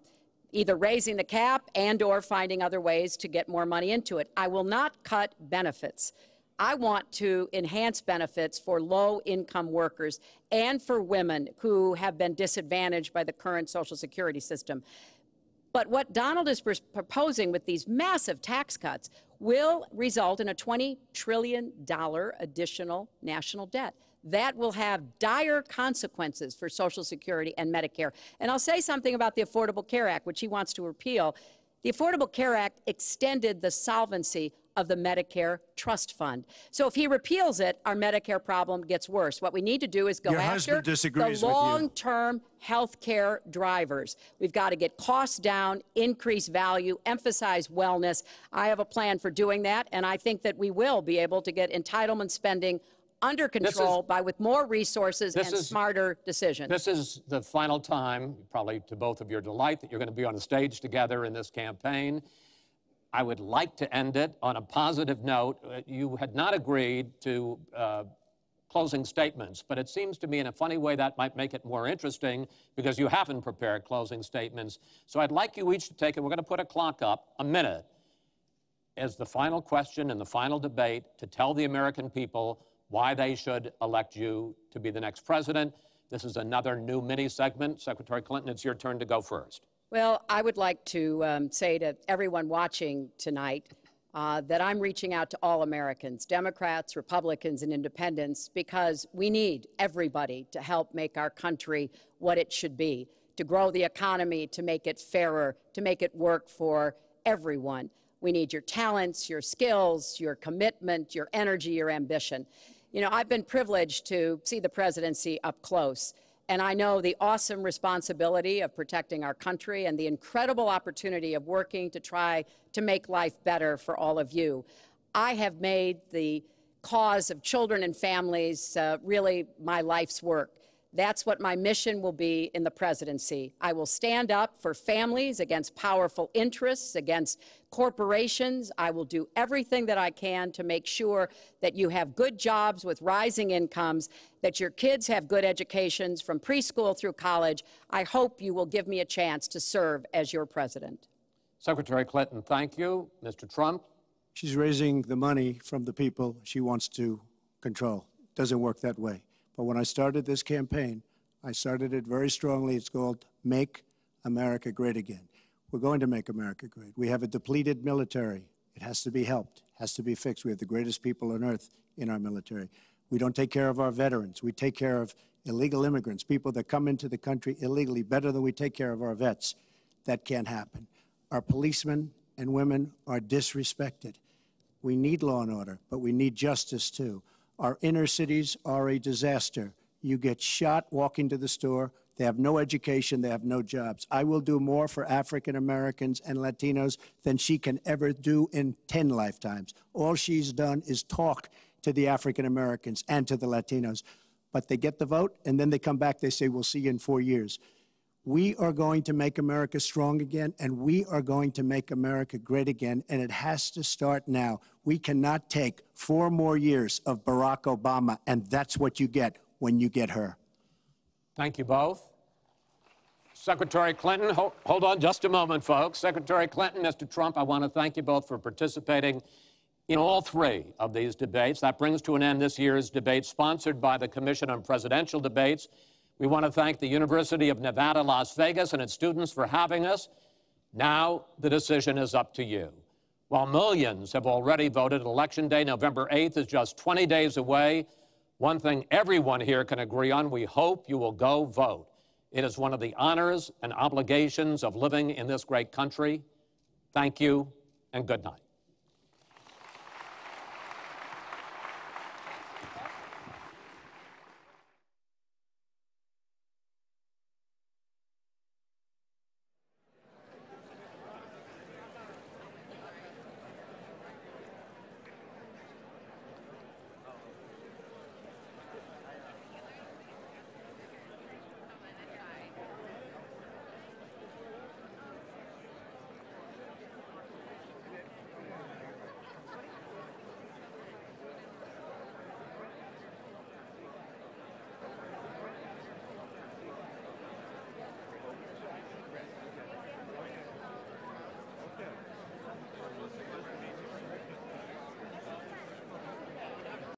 either raising the cap and or finding other ways to get more money into it. I will not cut benefits. I want to enhance benefits for low-income workers and for women who have been disadvantaged by the current Social Security system. But what Donald is proposing with these massive tax cuts, will result in a $20 trillion additional national debt. That will have dire consequences for Social Security and Medicare. And I'll say something about the Affordable Care Act, which he wants to repeal. The Affordable Care Act extended the solvency of the Medicare Trust Fund. So if he repeals it, our Medicare problem gets worse. What we need to do is go after the long-term health care drivers. We've got to get costs down, increase value, emphasize wellness. I have a plan for doing that, and I think that we will be able to get entitlement spending under control with more resources and smarter decisions. This is the final time, probably to both of your delight, that you're going to be on a stage together in this campaign. I would like to end it on a positive note. You had not agreed to closing statements, but it seems to me in a funny way that might make it more interesting because you haven't prepared closing statements. So I'd like you each to take it. We're going to put a clock up, a minute, as the final question in the final debate to tell the American people why they should elect you to be the next president. This is another new mini segment. Secretary Clinton, it's your turn to go first. Well, I would like to say to everyone watching tonight that I'm reaching out to all Americans, Democrats, Republicans, and independents, because we need everybody to help make our country what it should be, to grow the economy, to make it fairer, to make it work for everyone. We need your talents, your skills, your commitment, your energy, your ambition. You know, I've been privileged to see the presidency up close, and I know the awesome responsibility of protecting our country and the incredible opportunity of working to try to make life better for all of you. I have made the cause of children and families really my life's work. That's what my mission will be in the presidency. I will stand up for families against powerful interests, against corporations. I will do everything that I can to make sure that you have good jobs with rising incomes, that your kids have good educations from preschool through college. I hope you will give me a chance to serve as your president. Secretary Clinton, thank you. Mr. Trump? She's raising the money from the people she wants to control. Doesn't work that way. But when I started this campaign, I started it very strongly. It's called Make America Great Again. We're going to make America great. We have a depleted military. It has to be helped, has to be fixed. We have the greatest people on earth in our military. We don't take care of our veterans. We take care of illegal immigrants, people that come into the country illegally, better than we take care of our vets. That can't happen. Our policemen and women are disrespected. We need law and order, but we need justice too. Our inner cities are a disaster. You get shot walking to the store. They have no education. They have no jobs. I will do more for African Americans and Latinos than she can ever do in 10 lifetimes. All she's done is talk to the African Americans and to the Latinos. But they get the vote, and then they come back. They say, we'll see you in 4 years. We are going to make America strong again, and we are going to make America great again, and it has to start now. We cannot take 4 more years of Barack Obama, and that's what you get when you get her. Thank you both. Secretary Clinton, hold on just a moment, folks. Secretary Clinton, Mr. Trump, I want to thank you both for participating in all 3 of these debates. That brings to an end this year's debate sponsored by the Commission on Presidential Debates. We want to thank the University of Nevada, Las Vegas, and its students for having us. Now the decision is up to you. While millions have already voted, Election Day, November 8th, is just 20 days away. One thing everyone here can agree on: we hope you will go vote. It is one of the honors and obligations of living in this great country. Thank you, and good night.